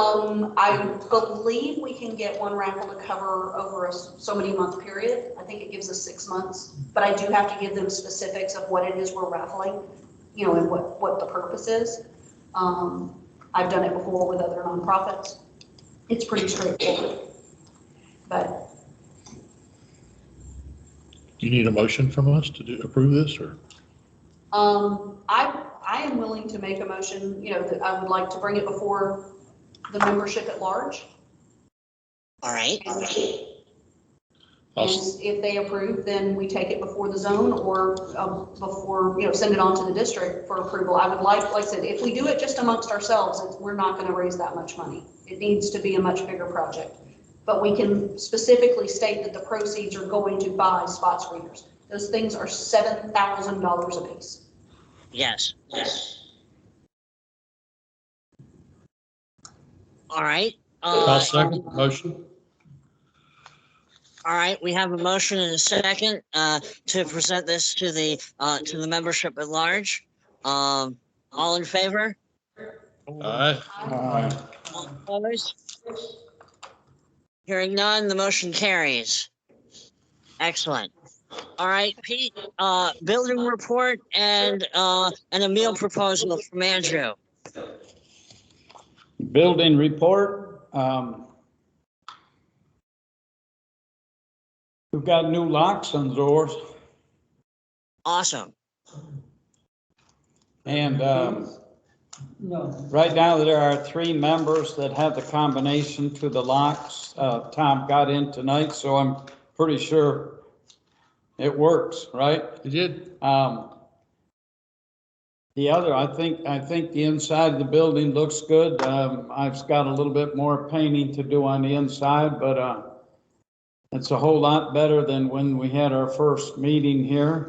[SPEAKER 1] I believe we can get 1 raffle to cover over a so many month period. I think it gives us 6 months, but I do have to give them specifics of what it is we're raffling, you know, and what the purpose is. I've done it before with other nonprofits. It's pretty straightforward, but
[SPEAKER 3] Do you need a motion from us to approve this, or?
[SPEAKER 1] I am willing to make a motion, that I would like to bring it before the membership at large.
[SPEAKER 2] All right.
[SPEAKER 1] And if they approve, then we take it before the zone or before, send it on to the district for approval. I would like I said, if we do it just amongst ourselves, we're not going to raise that much money. It needs to be a much bigger project. But we can specifically state that the proceeds are going to buy spot screeners. Those things are $7,000 a piece.
[SPEAKER 2] Yes. All right.
[SPEAKER 3] I'll second the motion.
[SPEAKER 2] All right, we have a motion and a second to present this to the membership at large. All in favor?
[SPEAKER 3] Aye.
[SPEAKER 2] All opposed? Hearing none, the motion carries. Excellent. All right, Pete, building report and a meal proposal from Andrew.
[SPEAKER 4] Building report. We've got new locks on the doors.
[SPEAKER 2] Awesome.
[SPEAKER 4] And
[SPEAKER 6] No.
[SPEAKER 4] right now there are 3 members that have the combination to the locks. Tom got in tonight, so I'm pretty sure it works, right?
[SPEAKER 3] You did?
[SPEAKER 4] The other, I think the inside of the building looks good. I've got a little bit more painting to do on the inside, but it's a whole lot better than when we had our first meeting here.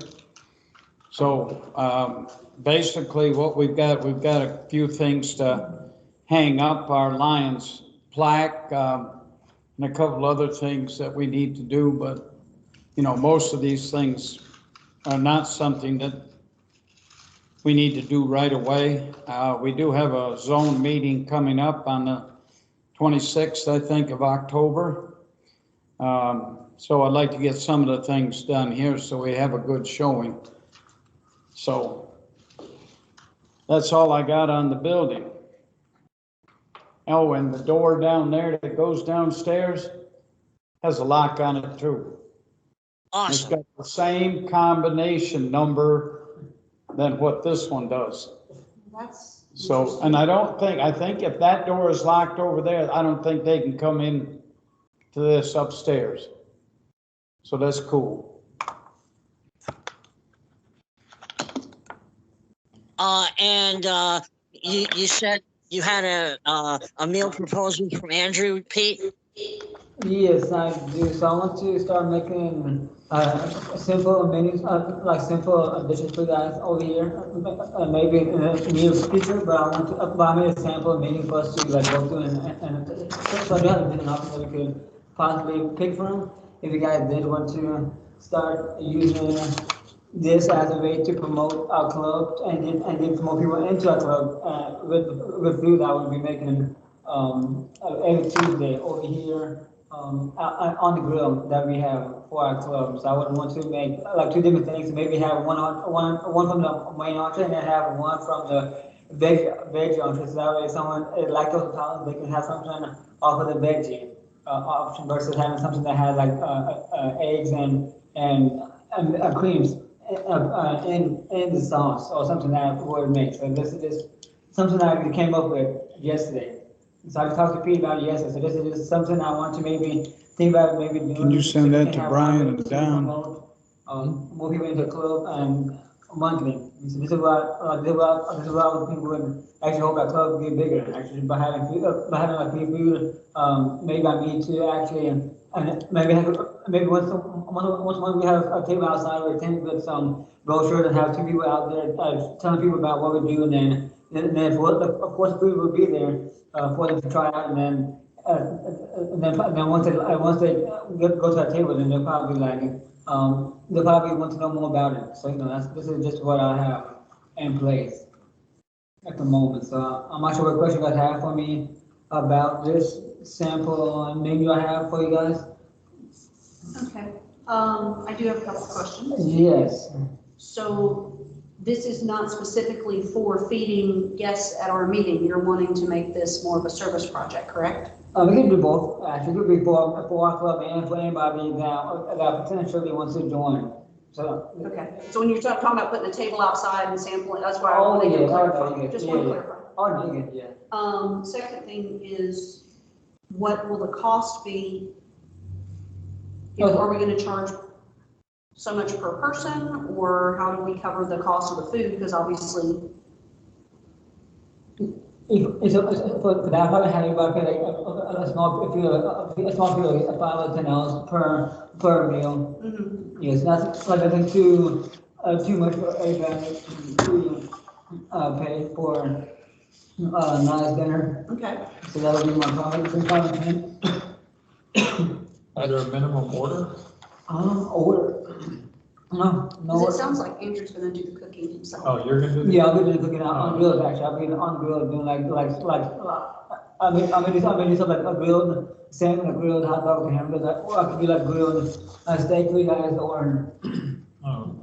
[SPEAKER 4] So basically what we've got a few things to hang up, our Lions plaque, and a couple other things that we need to do, but most of these things are not something that we need to do right away. We do have a zone meeting coming up on the 26th, I think, of October. So I'd like to get some of the things done here so we have a good showing. So that's all I got on the building. Oh, and the door down there that goes downstairs has a lock on it too. It's
[SPEAKER 2] Awesome.
[SPEAKER 4] got the same combination number than what this one does.
[SPEAKER 1] That's.
[SPEAKER 4] So, and I think if that door is locked over there, I don't think they can come in to this upstairs. So that's cool.
[SPEAKER 2] And you said you had a meal proposal from Andrew, Pete?
[SPEAKER 6] Yes, I do. So I want to start making simple menus, like simple dishes for you guys over here. Maybe in the near future, but I made a sample menu for us to like go through and so I do have different options that we could possibly pick from. If you guys did want to start using this as a way to promote our club and get more people into our club with food I would be making every Tuesday over here on the grill that we have for our club. So I would want to make like 2 different things. Maybe have one from the main entree and then have one from the veggie entree. So that way someone lactose intolerant, they can have something off of the veggie option versus having something that has like eggs and creams in the sauce or something that would make. So this is just something that I came up with yesterday. So I talked to Pete about it yesterday. So this is just something I want to maybe think about maybe doing.
[SPEAKER 4] Can you send that to
[SPEAKER 6] have
[SPEAKER 4] Brian
[SPEAKER 6] one
[SPEAKER 4] and Dan?
[SPEAKER 6] More people into the club and monthly. So this is what I would think would actually help our club get bigger. Actually, by having like free food, maybe I need to actually and maybe once a month we have a table outside where we can with some brochures and have 2 people out there telling people about what we do, and then of course food will be there for them to try out, and then once they go to that table, then they'll probably like they'll probably want to know more about it. So this is just what I have in place at the moment. So I'm not sure what question you guys have for me about this sample menu I have for you guys.
[SPEAKER 1] Okay, I do have a couple of questions.
[SPEAKER 6] Yes.
[SPEAKER 1] So this is not specifically for feeding guests at our meeting. You're wanting to make this more of a service project, correct?
[SPEAKER 6] We can do both, actually, it could be for our club and for anybody that potentially wants to join, so.
[SPEAKER 1] Okay, so when you're talking about putting a table outside and sampling, that's why I
[SPEAKER 6] Oh,
[SPEAKER 1] wanted
[SPEAKER 6] yeah,
[SPEAKER 1] to
[SPEAKER 6] oh,
[SPEAKER 1] clarify,
[SPEAKER 6] no,
[SPEAKER 1] just
[SPEAKER 6] yeah,
[SPEAKER 1] want to
[SPEAKER 6] yeah.
[SPEAKER 1] clarify.
[SPEAKER 6] Oh, you can, yeah.
[SPEAKER 1] Second thing is, what will the cost be? You know, are we gonna charge so much per person, or how do we cover the cost of the food? Because obviously,
[SPEAKER 6] For that, probably have about like a small fee, a small fee, like $5 or $10 per meal.
[SPEAKER 1] mhm,
[SPEAKER 6] Yes, that's like I think too much for everybody to pay for nice dinner.
[SPEAKER 1] okay.
[SPEAKER 6] So that would be my problem. Since I'm in,
[SPEAKER 5] Is there a minimum order?
[SPEAKER 6] or no,
[SPEAKER 1] Because it
[SPEAKER 6] no.
[SPEAKER 1] sounds like Andrew's gonna do the cooking himself.
[SPEAKER 5] Oh, you're gonna do the?
[SPEAKER 6] Yeah, I'll be cooking on grills actually. I'll be on grills doing I mean, do something like a grilled salmon, a grilled hot dog, and hamburger, or I could do like grilled steak for you guys,
[SPEAKER 5] Oh,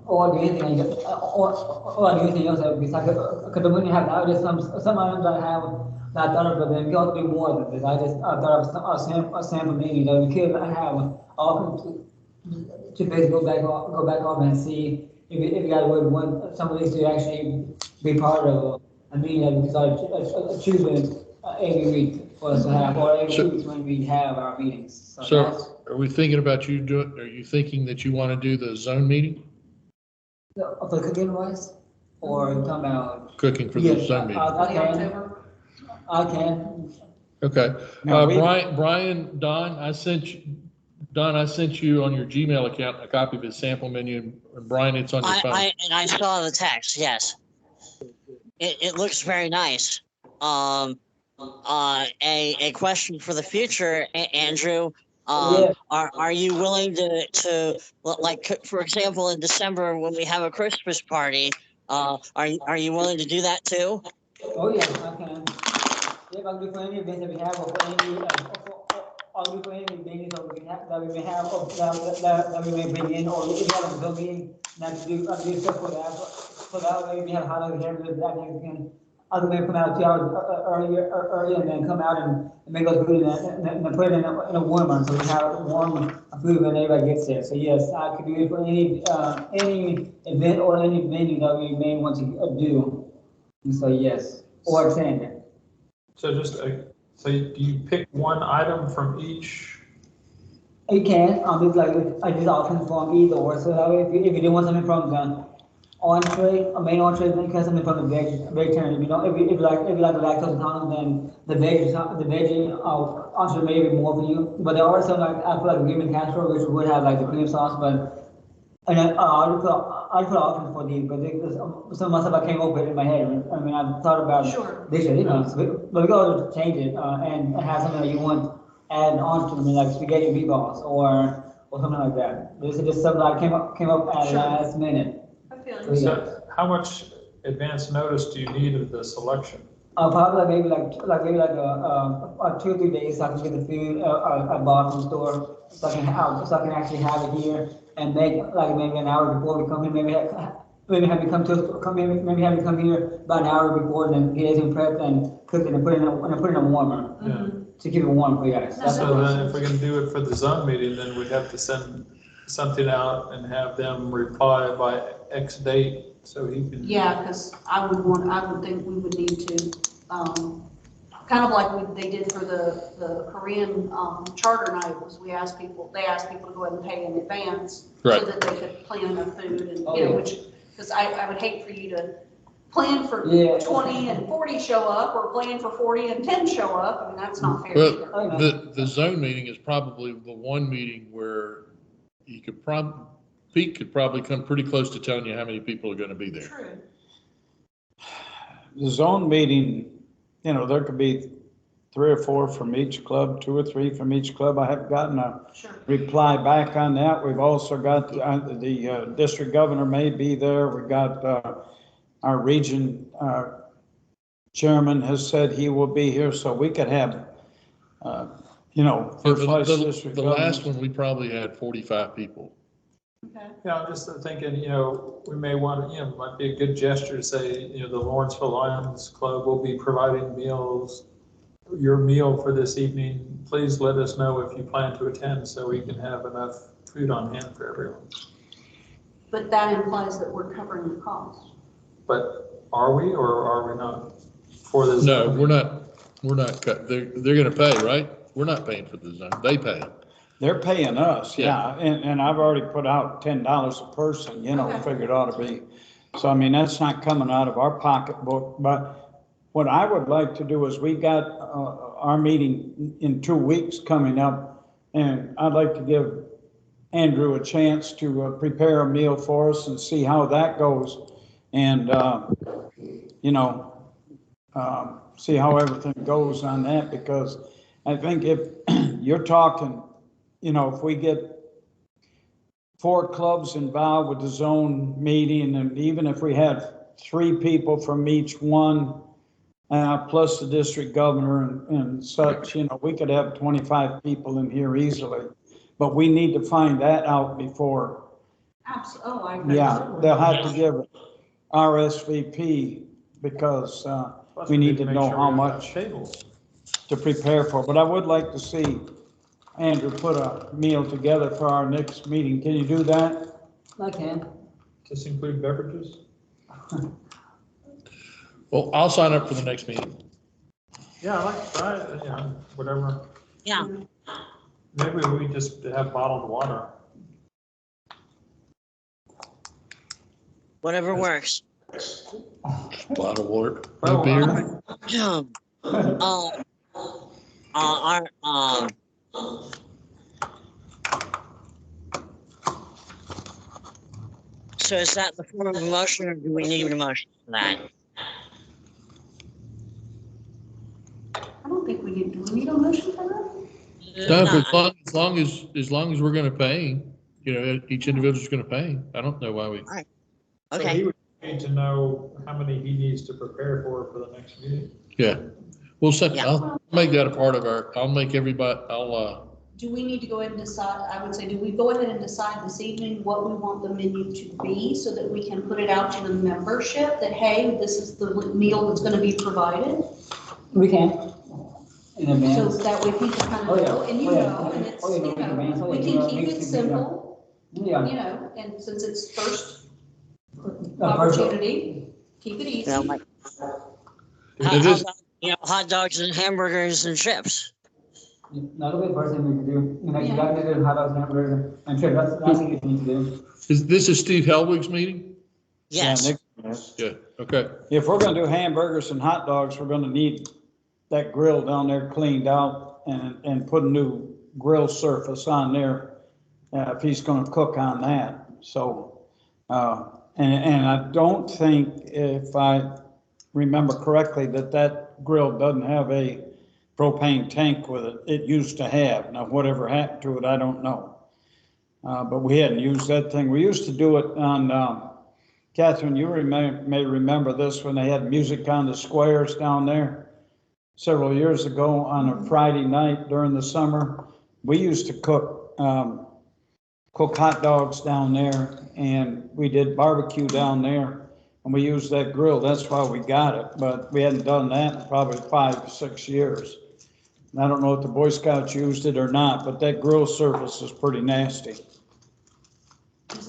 [SPEAKER 6] or do anything, or do anything else. Besides, because when you have nowadays some items I have that I thought of, but then we also do more than this. I thought of a sample menu that we could have all to basically go back off and see if you guys would want some of these to actually be part of a meeting that we start choosing every week for us to have, or every 2 weeks when we have our meetings. that's-
[SPEAKER 3] So are we thinking about are you thinking that you want to do the zone meeting?
[SPEAKER 6] For cooking wise, or you talking about?
[SPEAKER 3] Cooking for the
[SPEAKER 6] Yes,
[SPEAKER 3] zone meeting?
[SPEAKER 6] I
[SPEAKER 1] The
[SPEAKER 6] can,
[SPEAKER 1] October?
[SPEAKER 6] I can.
[SPEAKER 3] Okay.
[SPEAKER 4] Now,
[SPEAKER 3] Brian, Don, I sent you on your Gmail account a copy of his sample menu, and Brian, it's on your phone.
[SPEAKER 2] I saw the text, yes. It looks very nice. A question for the future, Andrew.
[SPEAKER 6] Yeah.
[SPEAKER 2] Are you willing to like, for example, in December when we have a Christmas party, are you willing to do that too?
[SPEAKER 6] Oh, yeah, I can. Yeah, I'll do for any events that we have, or for any, I'll do for any meetings that we may have, or that we may bring in, or if we have a Zoom meeting, not to do, I'll do stuff for that. So that way we have hot dog here, that we can, other than come out 2 hours earlier, and then come out and make us food and put it in a warmer, so we have warm food when everybody gets there. So yes, I could do it for any event or any venue that we may want to do. And so yes, or attend.
[SPEAKER 5] so just, so do you pick one item from each?
[SPEAKER 6] You can, I just options from either or, so that way if you do want something from the entree, a main entree, then you can have something from the vegetarian, if you like the lactose intolerant, then the veggie, entree may be more for you, but there are some, like, I feel like green casserole, which would have like the cream sauce, but, and then, I'll put options for these, but some of my stuff I came up with in my head, I mean, I thought about
[SPEAKER 1] Sure.
[SPEAKER 6] dishes, but we can always change it, and have something that you want add on to them, like spaghetti meatballs or something like that. This is just something I came up at
[SPEAKER 1] Sure.
[SPEAKER 6] last minute.
[SPEAKER 1] I feel
[SPEAKER 6] So,
[SPEAKER 1] you.
[SPEAKER 6] yeah.
[SPEAKER 5] So how much advance notice do you need of the selection?
[SPEAKER 6] Probably maybe like 2 or 3 days so I can get the food I bought from the store, so I can actually have it here and make like maybe an hour before we come here, maybe have you come here about an hour before, then get everything prepped and cook it and put it in a warmer to keep it warm for you guys. That's
[SPEAKER 5] So
[SPEAKER 6] what
[SPEAKER 5] then if we're gonna do it for the zone meeting, then we'd have to send something out and have them reply by X date, so he can.
[SPEAKER 1] Yeah, because I would think we would need to, kind of like they did for the Korean, charter night, was they asked people to go ahead and pay in advance so
[SPEAKER 3] Right.
[SPEAKER 1] that they could plan enough food and,
[SPEAKER 6] Oh,
[SPEAKER 1] you know,
[SPEAKER 6] yeah.
[SPEAKER 1] which, because I would hate for you to plan for
[SPEAKER 6] Yeah.
[SPEAKER 1] 20 and 40 show up, or plan for 40 and 10 show up. I mean, that's not fair
[SPEAKER 3] Well,
[SPEAKER 1] either.
[SPEAKER 3] the zone meeting is probably the one meeting where Pete could probably come pretty close to telling you how many people are gonna be there.
[SPEAKER 1] True.
[SPEAKER 4] The zone meeting, there could be 3 or 4 from each club, 2 or 3 from each club. I haven't gotten a
[SPEAKER 1] Sure.
[SPEAKER 4] reply back on that. We've also got the district governor may be there. We've got our region chairman has said he will be here, so we could have, first vice district
[SPEAKER 3] The last
[SPEAKER 4] governor.
[SPEAKER 3] one, we probably had 45 people.
[SPEAKER 1] Okay.
[SPEAKER 5] Yeah, I'm just thinking, we may want to, it might be a good gesture to say, the Lawrenceville Lions Club will be providing meals your meal for this evening, please let us know if you plan to attend so we can have enough food on hand for everyone.
[SPEAKER 1] But that implies that we're covering the cost.
[SPEAKER 5] But are we or are we not for this?
[SPEAKER 3] No, we're not cut. They're gonna pay, right? We're not paying for the zone. They pay.
[SPEAKER 4] They're paying us, yeah, and I've already put out $10 a person, you know,
[SPEAKER 1] Okay.
[SPEAKER 4] figured ought to be. So I mean, that's not coming out of our pocketbook, but what I would like to do is we got, our meeting in 2 weeks coming up, and I'd like to give Andrew a chance to prepare a meal for us and see how that goes. And, you know, see how everything goes on that, because I think if you're talking, you know, if we get 4 clubs involved with the zone meeting, and even if we had 3 people from each one, plus the district governor and such, you know, we could have 25 people in here easily. But we need to find that out before.
[SPEAKER 1] Absolutely. Oh, I agree.
[SPEAKER 4] Yeah, they'll have to give RSVP because we need to know how much
[SPEAKER 5] Tables.
[SPEAKER 4] to prepare for. But I would like to see Andrew put a meal together for our next meeting. Can you do that?
[SPEAKER 6] I can.
[SPEAKER 5] Does this include beverages?
[SPEAKER 3] Well, I'll sign up for the next meeting.
[SPEAKER 5] Yeah, I like to try it, you know, whatever.
[SPEAKER 2] Yeah,
[SPEAKER 5] Maybe we just have bottled water.
[SPEAKER 2] whatever works.
[SPEAKER 3] Bottled water,
[SPEAKER 5] Well,
[SPEAKER 3] no beer.
[SPEAKER 2] Our, so is that the form of a motion, or do we need a motion for that?
[SPEAKER 1] I don't think we need, do we need a motion for that?
[SPEAKER 3] No,
[SPEAKER 2] No,
[SPEAKER 3] but as long as we're gonna pay, you know, each individual's gonna pay. I don't know why we.
[SPEAKER 5] So
[SPEAKER 2] Okay,
[SPEAKER 5] he would need to know how many he needs to prepare for the next meeting.
[SPEAKER 3] Yeah, we'll set,
[SPEAKER 2] Yeah.
[SPEAKER 3] I'll make that a part of I'll make everybody,
[SPEAKER 1] Do we need to go ahead and decide, I would say, do we go ahead and decide this evening what we want the menu to be so that we can put it out to the membership that, hey, this is the meal that's gonna be provided?
[SPEAKER 6] We can. In
[SPEAKER 1] So
[SPEAKER 6] advance.
[SPEAKER 1] that way people kind
[SPEAKER 6] Oh,
[SPEAKER 1] of
[SPEAKER 6] yeah.
[SPEAKER 1] know, and you
[SPEAKER 6] Oh, yeah.
[SPEAKER 1] know, and it's,
[SPEAKER 6] Oh, yeah,
[SPEAKER 1] you
[SPEAKER 6] in advance.
[SPEAKER 1] know,
[SPEAKER 6] Oh,
[SPEAKER 1] we
[SPEAKER 6] yeah,
[SPEAKER 1] can
[SPEAKER 6] yeah,
[SPEAKER 1] keep
[SPEAKER 6] makes
[SPEAKER 1] it
[SPEAKER 6] it
[SPEAKER 1] simple,
[SPEAKER 6] Yeah.
[SPEAKER 1] you know, and since it's first
[SPEAKER 6] First,
[SPEAKER 1] opportunity, keep it easy.
[SPEAKER 2] you know, like,
[SPEAKER 3] It
[SPEAKER 2] how
[SPEAKER 3] is-
[SPEAKER 2] about, you know, hot dogs and hamburgers and chips?
[SPEAKER 6] That'll be the first thing we can do. You know, you
[SPEAKER 1] Yeah.
[SPEAKER 6] gotta do hot dogs and hamburgers. I'm sure that's what you need to do.
[SPEAKER 3] this is Steve Helwig's meeting?
[SPEAKER 2] Yes,
[SPEAKER 4] Yeah, Nick,
[SPEAKER 3] Yeah, okay.
[SPEAKER 4] if we're gonna do hamburgers and hot dogs, we're gonna need that grill down there cleaned out and put a new grill surface on there, if he's gonna cook on that. So, and I don't think, if I remember correctly, that grill doesn't have a propane tank with it. It used to have. Now, whatever happened to it, I don't know. But we hadn't used that thing. We used to do it on, Catherine, you may remember this when they had music on the squares down there several years ago on a Friday night during the summer. We used to cook hot dogs down there, and we did barbecue down there, and we used that grill. That's why we got it, but we hadn't done that in probably 5 or 6 years. And I don't know if the Boy Scouts used it or not, but that grill surface is pretty nasty.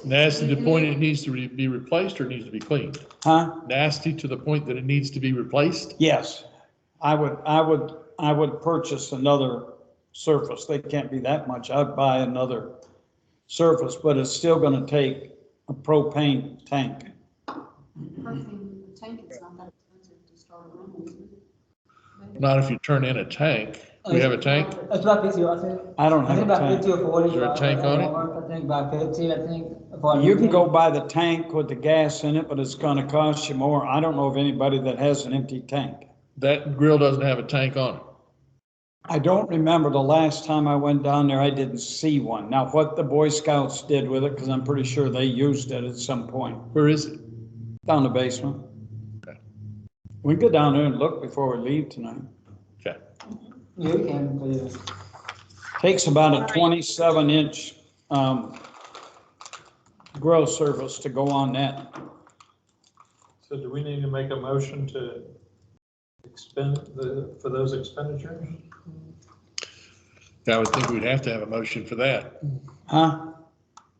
[SPEAKER 3] Nasty to the point it needs to be replaced or needs to be cleaned?
[SPEAKER 4] Huh?
[SPEAKER 3] Nasty to the point that it needs to be replaced?
[SPEAKER 4] Yes, I would purchase another surface. They can't be that much. I'd buy another surface, but it's still gonna take a propane tank.
[SPEAKER 1] Propane tank, it's not that expensive to start around, is it?
[SPEAKER 3] Not if you turn in a tank. We have a tank?
[SPEAKER 6] It's about 50, I think.
[SPEAKER 4] I don't
[SPEAKER 6] I
[SPEAKER 4] have
[SPEAKER 6] think
[SPEAKER 4] a
[SPEAKER 6] about
[SPEAKER 4] tank.
[SPEAKER 6] 50 or 40.
[SPEAKER 3] Is there a tank on it?
[SPEAKER 6] I think about 50, I think.
[SPEAKER 4] You can go buy the tank with the gas in it, but it's gonna cost you more. I don't know of anybody that has an empty tank.
[SPEAKER 3] That grill doesn't have a tank on it.
[SPEAKER 4] I don't remember the last time I went down there, I didn't see one. Now, what the Boy Scouts did with it, because I'm pretty sure they used it at some point,
[SPEAKER 3] Where is it?
[SPEAKER 4] down the basement.
[SPEAKER 3] Okay.
[SPEAKER 4] We can go down there and look before we leave tonight.
[SPEAKER 3] Okay.
[SPEAKER 6] Yeah, you can, but yeah.
[SPEAKER 4] Takes about a 27-inch grill surface to go on that.
[SPEAKER 5] So do we need to make a motion to for those expenditures?
[SPEAKER 3] I would think we'd have to have a motion for that.
[SPEAKER 4] Huh?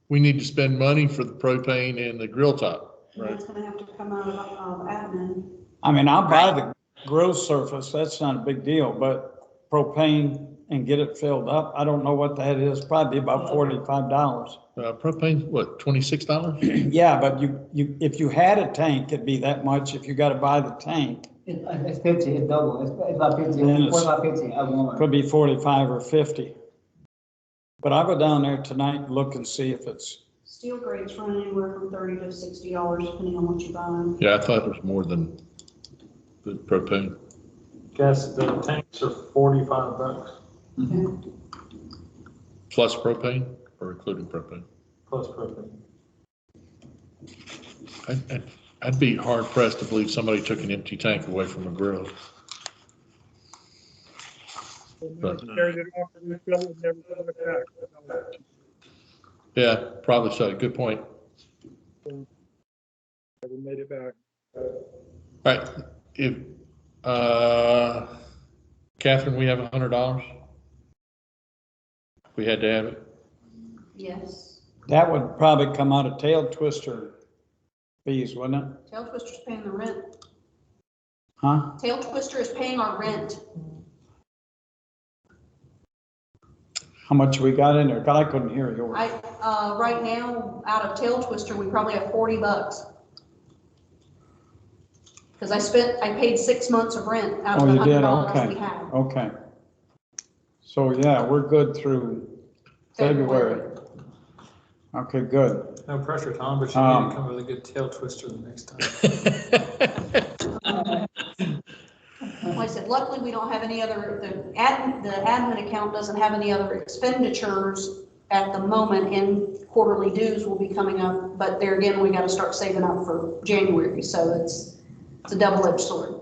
[SPEAKER 3] We need to spend money for the propane and the grill top,
[SPEAKER 1] And
[SPEAKER 3] right?
[SPEAKER 1] that's gonna have to come out of admin.
[SPEAKER 4] I mean, I'll buy the grill surface, that's not a big deal, but propane and get it filled up, I don't know what that is, probably about $45.
[SPEAKER 3] Propane, what, $26?
[SPEAKER 4] Yeah, but if you had a tank, it'd be that much, if you gotta buy the tank,
[SPEAKER 6] It's 50, it's double, it's about 50,
[SPEAKER 4] Then it's-
[SPEAKER 6] about 50 at Walmart.
[SPEAKER 4] could be 45 or 50. But I'll go down there tonight and look and see if it's,
[SPEAKER 1] Steel grates run anywhere from $30 to $60, depending on what you buy.
[SPEAKER 3] Yeah, I thought it was more than the propane.
[SPEAKER 5] Guess the tanks are $45
[SPEAKER 1] Okay.
[SPEAKER 3] Plus propane or including propane?
[SPEAKER 5] plus propane.
[SPEAKER 3] I'd be hard pressed to believe somebody took an empty tank away from a grill. But-
[SPEAKER 7] Carried it off and refilled it and never put it back.
[SPEAKER 3] Yeah, probably so. Good point.
[SPEAKER 7] Never made it back.
[SPEAKER 3] All right, if, Catherine, we have $100? We had to have it.
[SPEAKER 1] Yes.
[SPEAKER 4] that would probably come out of tail twister fees, wouldn't it?
[SPEAKER 1] Tail Twister's paying the rent.
[SPEAKER 4] Huh?
[SPEAKER 1] Tail Twister is paying our rent.
[SPEAKER 4] How much we got in there? God, I couldn't hear you.
[SPEAKER 1] Right now, out of Tail Twister, we probably have $40. Because I paid 6 months of rent out
[SPEAKER 4] Oh,
[SPEAKER 1] of the
[SPEAKER 4] you did?
[SPEAKER 1] $100
[SPEAKER 4] Okay.
[SPEAKER 1] we have.
[SPEAKER 4] Okay. So, yeah, we're good through February. Okay, good.
[SPEAKER 5] No pressure, Tom, but you need to come with a good tail twister the next time.
[SPEAKER 1] Like I said, luckily, we don't have any other, the admin account doesn't have any other expenditures at the moment, and quarterly dues will be coming up, but there again, we gotta start saving up for January, so it's a double-edged sword.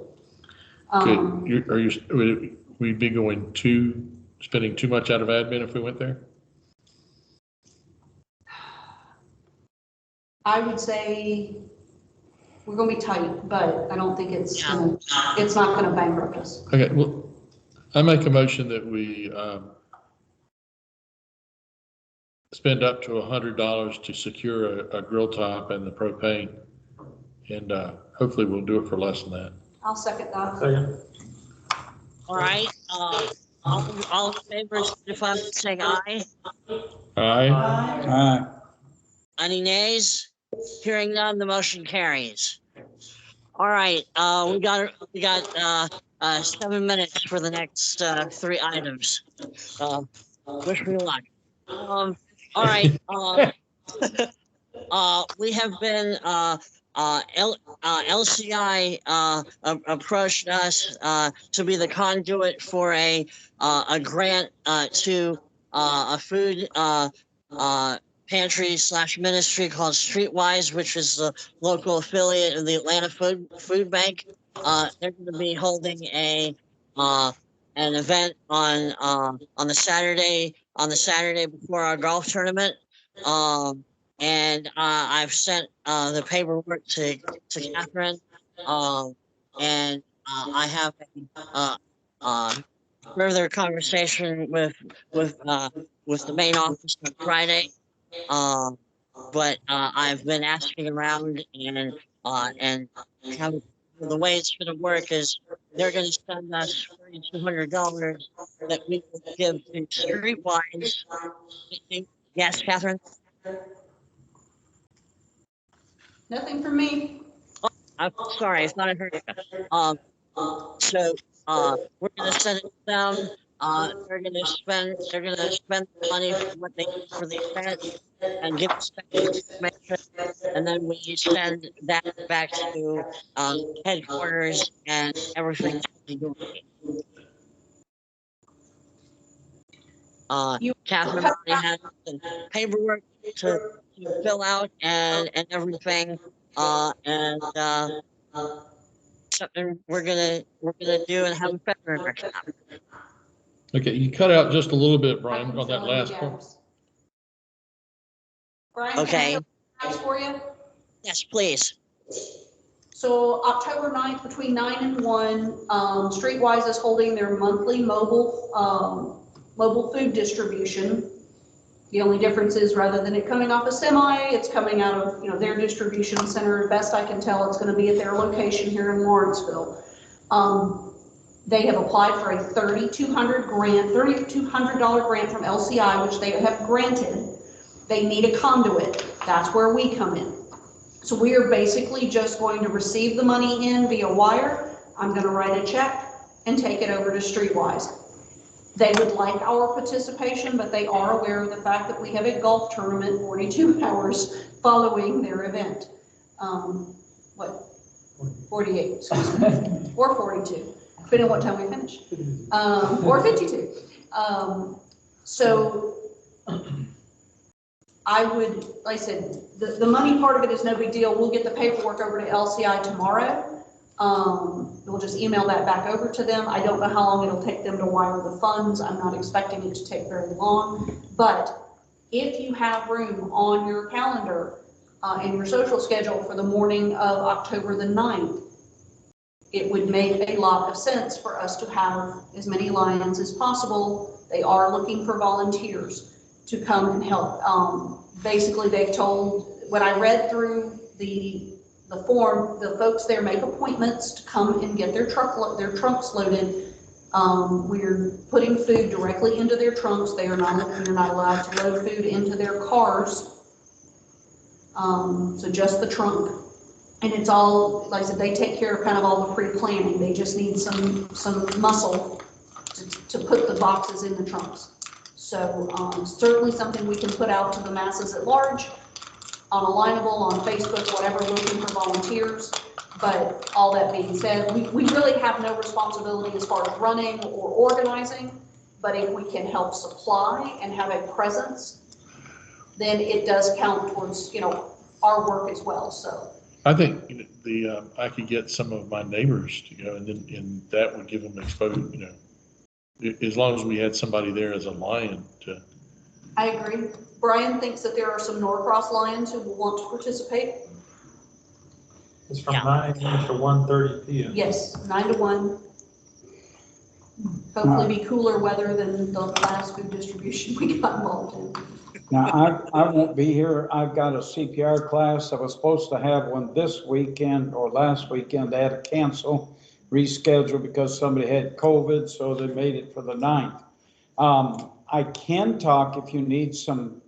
[SPEAKER 3] Good. Would we be spending too much out of admin if we went there?
[SPEAKER 1] I would say we're gonna be tight, but I don't think it's not gonna bankrupt us.
[SPEAKER 3] Okay, well, I make a motion that we spend up to $100 to secure a grill top and the propane. And hopefully we'll do it for less than that.
[SPEAKER 1] I'll second that.
[SPEAKER 5] Second.
[SPEAKER 2] All right, all in favor, signify by saying aye.
[SPEAKER 3] Aye.
[SPEAKER 4] All right.
[SPEAKER 2] Any nays? Hearing none, the motion carries. All right, we got 7 minutes for the next 3 items. Wish me luck. All right, we have been LCI approached us to be the conduit for a grant to a food pantry / ministry called Streetwise, which is the local affiliate of the Atlanta Food Bank. They're going to be holding an event on the Saturday before our golf tournament. And I've sent the paperwork to Catherine, and I have a further conversation with the main office on Friday. But I've been asking around, and how the way it's going to work is they're going to send us $3,200 that we will give to Streetwise. Yes, Catherine?
[SPEAKER 1] Nothing from me.
[SPEAKER 2] I'm sorry, I thought I heard you. So we're gonna send it to them. They're gonna spend the money for what they need for the event and give us back the information, and then we send that back to headquarters, and everything's going. Catherine already has some paperwork to fill out and everything. And something we're gonna do and have a February workshop.
[SPEAKER 3] Okay, you cut out just a little bit, Brian, on that last part.
[SPEAKER 1] Brian,
[SPEAKER 2] Okay.
[SPEAKER 1] can I fill in the gaps for you?
[SPEAKER 2] Yes, please.
[SPEAKER 1] So October 9th, between 9 and 1, Streetwise is holding their monthly mobile food distribution. The only difference is rather than it coming off a semi, it's coming out of, their distribution center. Best I can tell, it's gonna be at their location here in Lawrenceville. They have applied for a $3,200 grant from LCI, which they have granted. They need a conduit. That's where we come in. So we are basically just going to receive the money in via wire. I'm going to write a check and take it over to Streetwise. They would like our participation, but they are aware of the fact that we have a golf tournament 42 hours following their event. 48, excuse me, or 42, depending on what time we finish, or 52. So I would, like I said, the money part of it is no big deal. We'll get the paperwork over to LCI tomorrow. We'll just email that back over to them. I don't know how long it'll take them to wire the funds. I'm not expecting it to take very long. But if you have room on your calendar in your social schedule for the morning of October the 9th, it would make a lot of sense for us to have as many Lions as possible. They are looking for volunteers to come and help. Basically, they've told, when I read through the form, the folks there make appointments to come and get their trunks loaded. We're putting food directly into their trunks. You're not allowed to load food into their cars. So just the trunk. And it's all, like I said, they take care of kind of all the pre-planning. They just need some muscle to put the boxes in the trunks. So certainly something we can put out to the masses at large, on Alignable, on Facebook, whatever, looking for volunteers. But all that being said, we really have no responsibility as far as running or organizing, but if we can help supply and have a presence, then it does count towards, our work as well, so.
[SPEAKER 3] I think I could get some of my neighbors to go, and that would give them exposure, as long as we had somebody there as a Lion to.
[SPEAKER 1] I agree. Brian thinks that there are some Norcross Lions who will want to participate.
[SPEAKER 5] It's from 9 a.m. to 1:30 p.m.
[SPEAKER 1] Yes, 9 to 1. Hopefully be cooler weather than the last food distribution we got involved in.
[SPEAKER 4] Now, I won't be here. I've got a CPR class. I was supposed to have one this weekend or last weekend. They had to cancel, reschedule because somebody had COVID, so they made it for the 9th. I can talk if you need some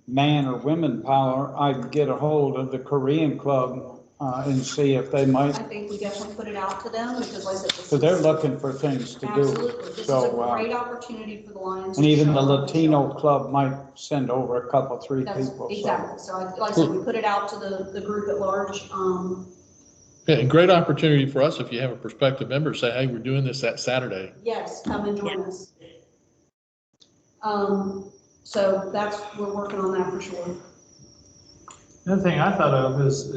[SPEAKER 4] man or women power. I can get a hold of the Korean club and see if they might.
[SPEAKER 1] I think we definitely put it out to them because, like I said,
[SPEAKER 4] So they're looking for things to do.
[SPEAKER 1] Absolutely. This
[SPEAKER 4] So,
[SPEAKER 1] is a great opportunity for the Lions.
[SPEAKER 4] And
[SPEAKER 1] to
[SPEAKER 4] even
[SPEAKER 1] show
[SPEAKER 4] the
[SPEAKER 1] up.
[SPEAKER 4] Latino club might send over a couple, three
[SPEAKER 1] That's
[SPEAKER 4] people.
[SPEAKER 1] exactly. So like I said, we put it out to the group at large.
[SPEAKER 3] Yeah, and great opportunity for us if you have a prospective member, say, hey, we're doing this that Saturday.
[SPEAKER 1] Yes, come and join us. So we're working on that for sure.
[SPEAKER 5] Another thing I thought of is,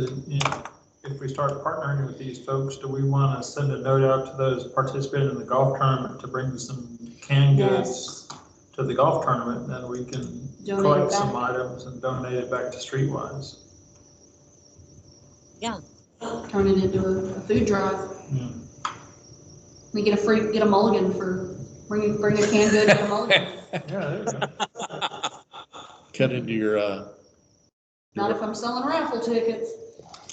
[SPEAKER 5] if we start partnering with these folks, do we want to send a note out to those participating in the golf tournament to bring some canned goods to the golf tournament, and then we can collect some items and donate it back to Streetwise?
[SPEAKER 2] Yeah.
[SPEAKER 1] Turn it into a food drive.
[SPEAKER 5] Yeah.
[SPEAKER 1] We get a mulligan for bring a canned good and a mulligan.
[SPEAKER 5] Yeah, there you go.
[SPEAKER 3] Cut into your.
[SPEAKER 1] Not if I'm selling raffle tickets.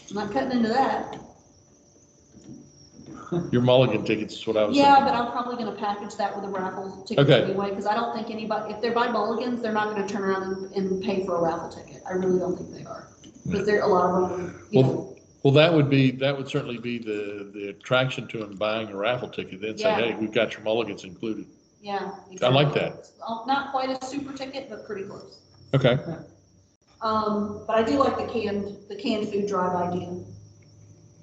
[SPEAKER 1] I'm not cutting into that.
[SPEAKER 3] Your mulligan tickets is what I was
[SPEAKER 1] Yeah,
[SPEAKER 3] thinking.
[SPEAKER 1] but I'm probably going to package that with a raffle ticket anyway, because I don't think anybody, if they're by mulligans, they're not going to turn around and pay for a raffle ticket. I really don't think they are. Because there are a lot of them,
[SPEAKER 3] Well, that would certainly be the attraction to them buying a raffle ticket. Then say, hey, we've got your mulligans included.
[SPEAKER 1] Yeah.
[SPEAKER 3] Exactly. I like that.
[SPEAKER 1] Not quite a super ticket, but pretty close.
[SPEAKER 3] Okay.
[SPEAKER 1] But I do like the canned food drive idea.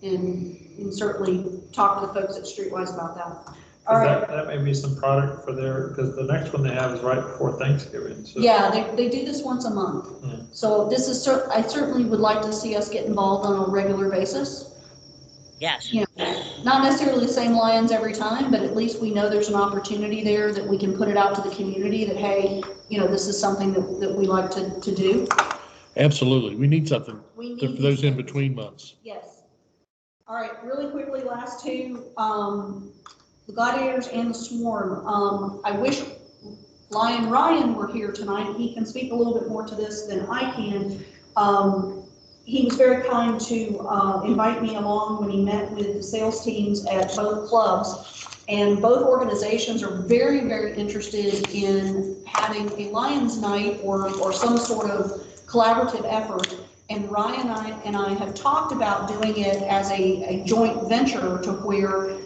[SPEAKER 1] And certainly talk to the folks at Streetwise about that. All right.
[SPEAKER 5] That may be some product for because the next one they have is right before Thanksgiving. So.
[SPEAKER 1] Yeah, they do this once a month.
[SPEAKER 5] Yeah.
[SPEAKER 1] So this is, I certainly would like to see us get involved on a regular basis.
[SPEAKER 2] Yes.
[SPEAKER 1] Not necessarily the same Lions every time, but at least we know there's an opportunity there that we can put it out to the community that, hey, this is something that we like to do.
[SPEAKER 3] Absolutely. We need something
[SPEAKER 1] We
[SPEAKER 3] for
[SPEAKER 1] need
[SPEAKER 3] those in between months.
[SPEAKER 1] Yes. All right, really quickly, last two, the Gladiators and the Swarm. I wish Ryan were here tonight. He can speak a little bit more to this than I can. He was very kind to invite me along when he met with the sales teams at both clubs. And both organizations are very, very interested in having a Lions night or some sort of collaborative effort. And Ryan and I have talked about doing it as a joint venture to where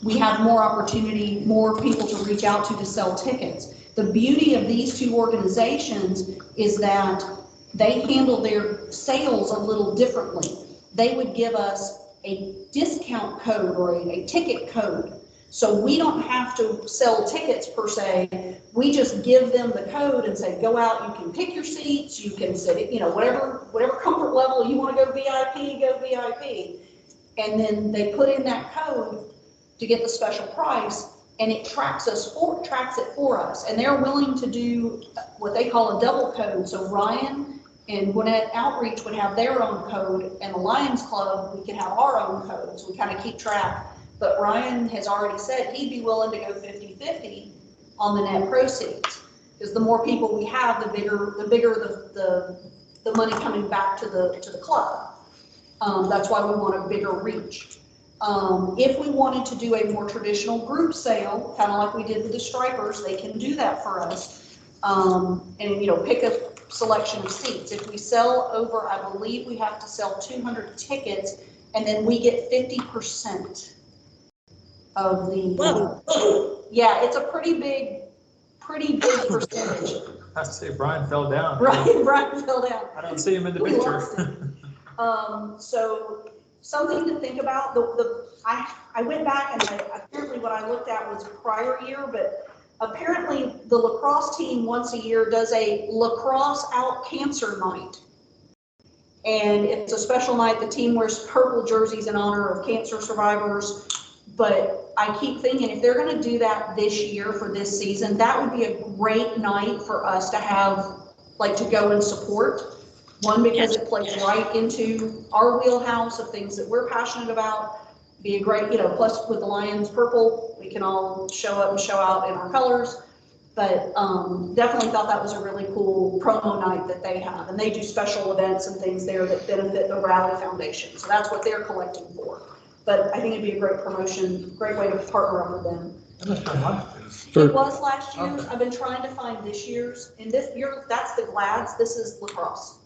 [SPEAKER 1] we have more opportunity, more people to reach out to sell tickets. The beauty of these two organizations is that they handle their sales a little differently. They would give us a discount code or a ticket code. So we don't have to sell tickets per se. We just give them the code and say, go out, you can pick your seats, you can sit it, whatever comfort level you want to go VIP, go VIP. And then they put in that code to get the special price, and it tracks it for us. And they're willing to do what they call a double code. So Ryan and Gwinnett Outreach would have their own code, and the Lions Club, we could have our own code. So we kind of keep track. But Ryan has already said he'd be willing to go 50-50 on the net proceeds. Because the more people we have, the bigger the money coming back to the club. That's why we want a bigger reach. If we wanted to do a more traditional group sale, kind of like we did with the Stripers, they can do that for us. And pick a selection of seats. If we sell over, I believe we have to sell 200 tickets, and then we get 50% of the. Yeah, it's a pretty big percentage.
[SPEAKER 5] I have to say, Brian fell down.
[SPEAKER 1] Brian fell down.
[SPEAKER 5] I don't see him in the
[SPEAKER 1] We
[SPEAKER 5] picture.
[SPEAKER 1] lost him. So something to think about. I went back and apparently what I looked at was prior year, but apparently the lacrosse team once a year does a lacrosse out cancer night. And it's a special night. The team wears purple jerseys in honor of cancer survivors. But I keep thinking if they're going to do that this year for this season, that would be a great night for us to have, to go and support. One, because it plays right into our wheelhouse of things that we're passionate about. Be a great, plus with the Lions purple, we can all show up and show out in our colors. But definitely thought that was a really cool promo night that they have. And they do special events and things there that benefit the Rally Foundation. So that's what they're collecting for. But I think it'd be a great promotion, great way to partner up with them. It was last year's. I've been trying to find this year's. And this year, that's the Glads. This is lacrosse.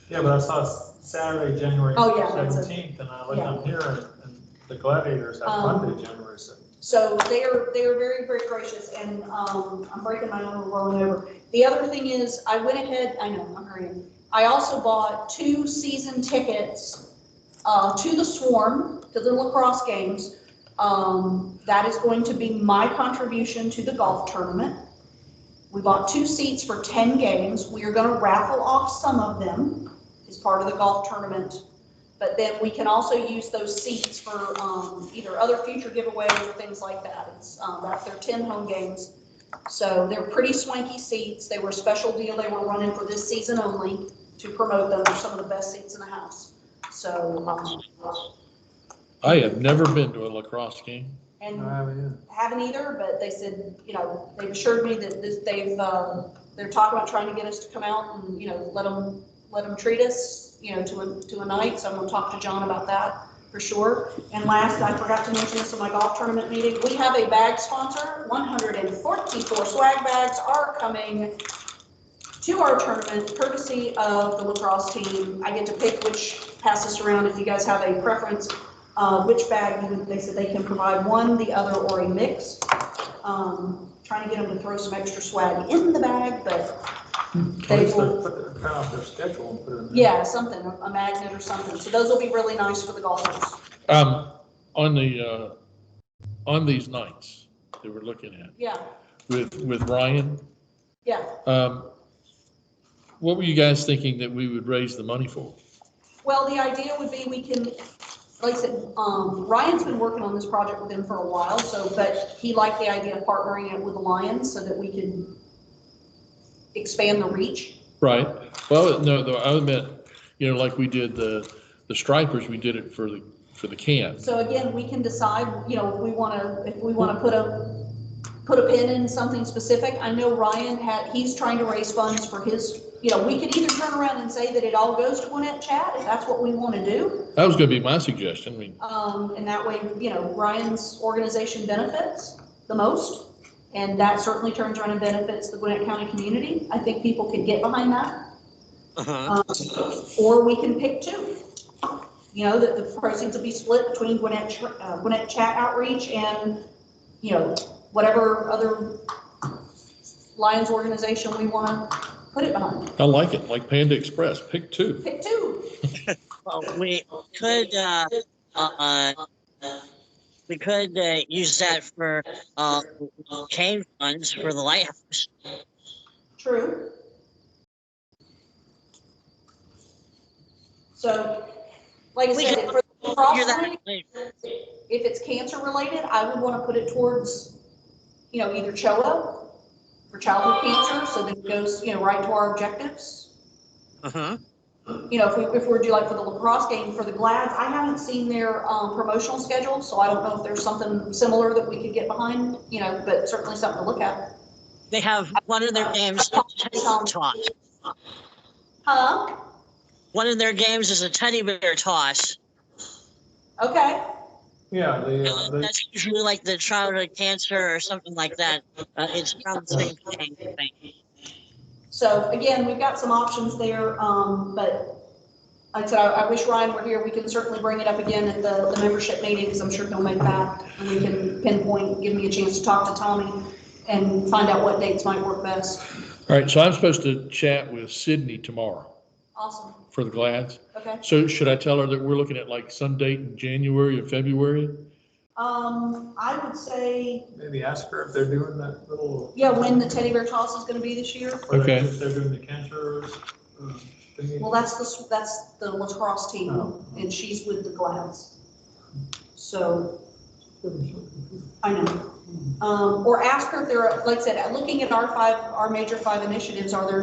[SPEAKER 5] Yeah, but I saw Saturday, January 17th, and I looked on here, and the Gladiators have Monday, January 7th.
[SPEAKER 1] So they are very, very gracious, and I'm breaking my own rolling over. The other thing is, I went ahead. I know I'm hurrying. I also bought 2 season tickets to the Swarm, to the lacrosse games. That is going to be my contribution to the golf tournament. We bought 2 seats for 10 games. We are going to raffle off some of them as part of the golf tournament. But then we can also use those seats for either other future giveaways or things like that. They're 10 home games. So they're pretty swanky seats. They were a special deal they were running for this season only to promote them. They're some of the best seats in the house. So
[SPEAKER 3] I have never been to a lacrosse game.
[SPEAKER 1] and haven't either, but they said, they've assured me that they're talking about trying to get us to come out and, let them treat us, to a night. So I'm going to talk to John about that for sure. And last, I forgot to mention this in my golf tournament meeting. We have a bag sponsor. 144 swag bags are coming to our tournament, courtesy of the lacrosse team. I get to pick which passes around if you guys have a preference. Which bag they said they can provide, one, the other, or a mix. Trying to get them to throw some extra swag in the bag, but they will
[SPEAKER 5] print out their schedule and put it in there.
[SPEAKER 1] Yeah, something, a magnet or something. So those will be really nice for the golfers.
[SPEAKER 3] On these nights that we're looking at.
[SPEAKER 1] Yeah.
[SPEAKER 3] With Ryan.
[SPEAKER 1] Yeah.
[SPEAKER 3] What were you guys thinking that we would raise the money for?
[SPEAKER 1] Well, the idea would be we can, like I said, Ryan's been working on this project with him for a while, but he liked the idea of partnering it with the Lions so that we can expand the reach.
[SPEAKER 3] Right. Well, no, I meant, like we did the Stripers, we did it for for the cans.
[SPEAKER 1] So again, we can decide, you know, if we want to put a pin in something specific. I know Ryan he's trying to raise funds for his, you know, we could either turn around and say that it all goes to Gwinnett Chat, if that's what we want to do.
[SPEAKER 3] That was going to be my suggestion. I mean,
[SPEAKER 1] And that way, you know, Ryan's organization benefits the most, and that certainly turns around and benefits the Gwinnett County community. I think people could get behind that. Or we can pick two. You know, that the proceeds will be split between Gwinnett Chat Outreach and, you know, whatever other Lions organization we want to put it behind.
[SPEAKER 3] I like it, like Panda Express. Pick two.
[SPEAKER 1] Pick two.
[SPEAKER 2] Well, we could use that for cane funds for the lighthouse.
[SPEAKER 1] True. So, like I said, for the cross if it's cancer related, I would want to put it towards, you know, either CHOA for childhood cancer, so that it goes, you know, right to our objectives. You know, if we're do like for the lacrosse game for the Glads, I haven't seen their promotional schedule, so I don't know if there's something similar that we could get behind, you know, but certainly something to look at.
[SPEAKER 2] They have one of their games toss.
[SPEAKER 1] Huh?
[SPEAKER 2] One of their games is a teddy bear toss.
[SPEAKER 1] Okay.
[SPEAKER 5] Yeah,
[SPEAKER 2] That's usually like the childhood cancer or something like that. It's around the same thing.
[SPEAKER 1] So again, we've got some options there, but like I said, I wish Ryan were here. We can certainly bring it up again at the membership meeting, because I'm sure he'll make that, and we can pinpoint, give me a chance to talk to Tommy and find out what dates might work best.
[SPEAKER 3] All right, so I'm supposed to chat with Sydney tomorrow
[SPEAKER 1] Awesome.
[SPEAKER 3] for the Glads.
[SPEAKER 1] Okay.
[SPEAKER 3] So should I tell her that we're looking at like some date in January or February?
[SPEAKER 1] I would say,
[SPEAKER 5] maybe ask her if they're doing that little.
[SPEAKER 1] yeah, when the teddy bear toss is going to be this year.
[SPEAKER 3] Okay.
[SPEAKER 5] If they're doing the cancer thingy.
[SPEAKER 1] Well, that's the lacrosse team,
[SPEAKER 5] Oh.
[SPEAKER 1] and she's with the Glads. So I know. Or ask her if there, like I said, looking at our major 5 initiatives, are there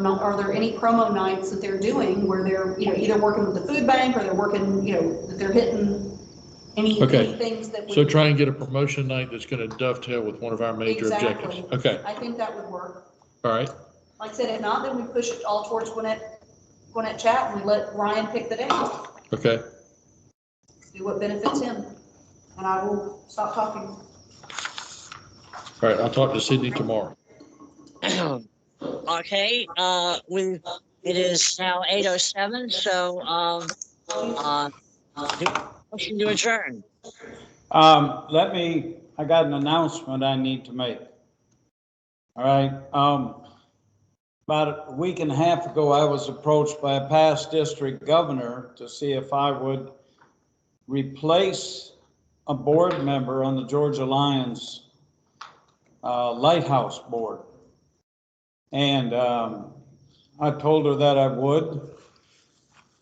[SPEAKER 1] any promo nights that they're doing where they're, you know, either working with the food bank, or they're working, you know, that they're hitting any things that we.
[SPEAKER 3] So try and get a promotion night that's going to dovetail with one of our major
[SPEAKER 1] Exactly.
[SPEAKER 3] objectives. Okay,
[SPEAKER 1] I think that would work.
[SPEAKER 3] all right.
[SPEAKER 1] Like I said, if not, then we push it all towards Gwinnett Chat, and we let Ryan pick the day.
[SPEAKER 3] Okay.
[SPEAKER 1] Do what benefits him, and I will stop talking.
[SPEAKER 3] All right, I'll talk to Sydney tomorrow.
[SPEAKER 2] Okay, it is now 8:07, so motion to adjourn.
[SPEAKER 4] I got an announcement I need to make. All right, about a week and a half ago, I was approached by a past district governor to see if I would replace a board member on the Georgia Lions Lighthouse Board. And I told her that I would.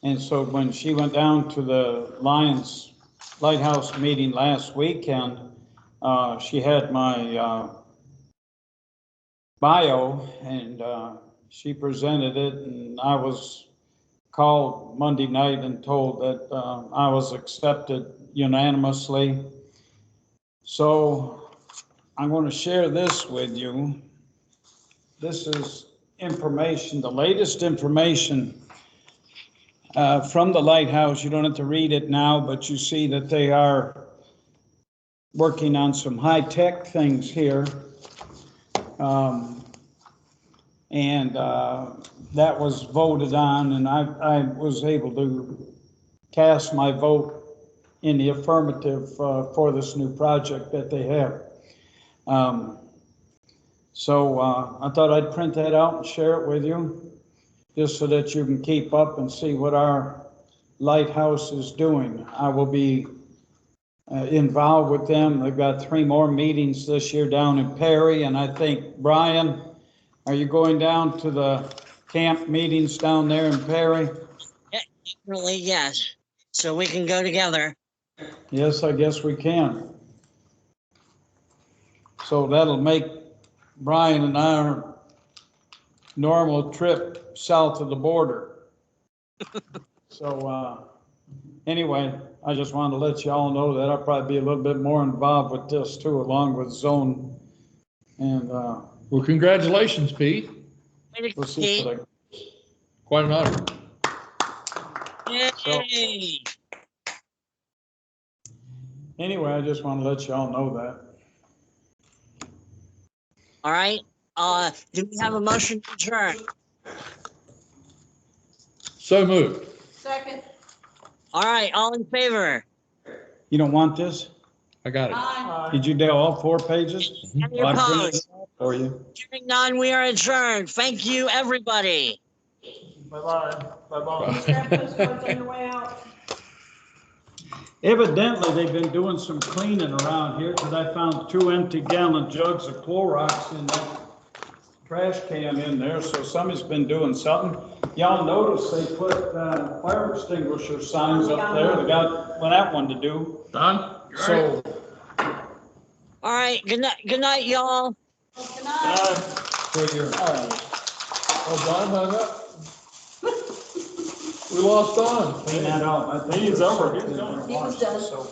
[SPEAKER 4] And so when she went down to the Lions Lighthouse meeting last weekend, she had my bio, and she presented it, and I was called Monday night and told that I was accepted unanimously. So I'm going to share this with you. This is information, the latest information from the Lighthouse. You don't have to read it now, but you see that they are working on some high-tech things here. That was voted on, and I was able to cast my vote in the affirmative for this new project that they have. So I thought I'd print that out and share it with you, just so that you can keep up and see what our lighthouse is doing. I will be involved with them. They've got 3 more meetings this year down in Perry, and I think, Brian, are you going down to the camp meetings down there in Perry?
[SPEAKER 2] Really, yes. So we can go together.
[SPEAKER 4] Yes, I guess we can. So that'll make Brian and our normal trip south of the border. So Anyway, I just wanted to let y'all know that I'll probably be a little bit more involved with this too, along with zone. And,
[SPEAKER 3] Well, congratulations, Pete.
[SPEAKER 4] we'll see what
[SPEAKER 3] Quite an honor.
[SPEAKER 2] Yay!
[SPEAKER 4] anyway, I just want to let y'all know that.
[SPEAKER 2] All right, do we have a motion to adjourn?
[SPEAKER 3] So moved.
[SPEAKER 1] Second.
[SPEAKER 2] All right, all in favor?
[SPEAKER 4] You don't want this?
[SPEAKER 3] I got it.
[SPEAKER 1] Aye.
[SPEAKER 4] Did you do all 4 pages?
[SPEAKER 2] Any
[SPEAKER 4] Well, I printed
[SPEAKER 2] opposed?
[SPEAKER 4] it out for you.
[SPEAKER 2] Hearing none, we are adjourned. Thank you, everybody.
[SPEAKER 5] Bye-bye. Bye-bye.
[SPEAKER 1] Grab those cards on your way out.
[SPEAKER 4] Evidently, they've been doing some cleaning around here because I found 2 empty gallon jugs of Clorox in that trash can in there. So somebody's been doing something. Y'all notice they put fire extinguisher signs up there. They got that one to do.
[SPEAKER 3] Don?
[SPEAKER 4] So.
[SPEAKER 2] All right, good night, y'all.
[SPEAKER 1] Good night.
[SPEAKER 4] For your,
[SPEAKER 3] Oh, Don hung up. We lost Don.
[SPEAKER 4] clean that out. I think
[SPEAKER 5] He's
[SPEAKER 4] there's
[SPEAKER 5] over.
[SPEAKER 4] something in there.
[SPEAKER 1] He was done.
[SPEAKER 4] So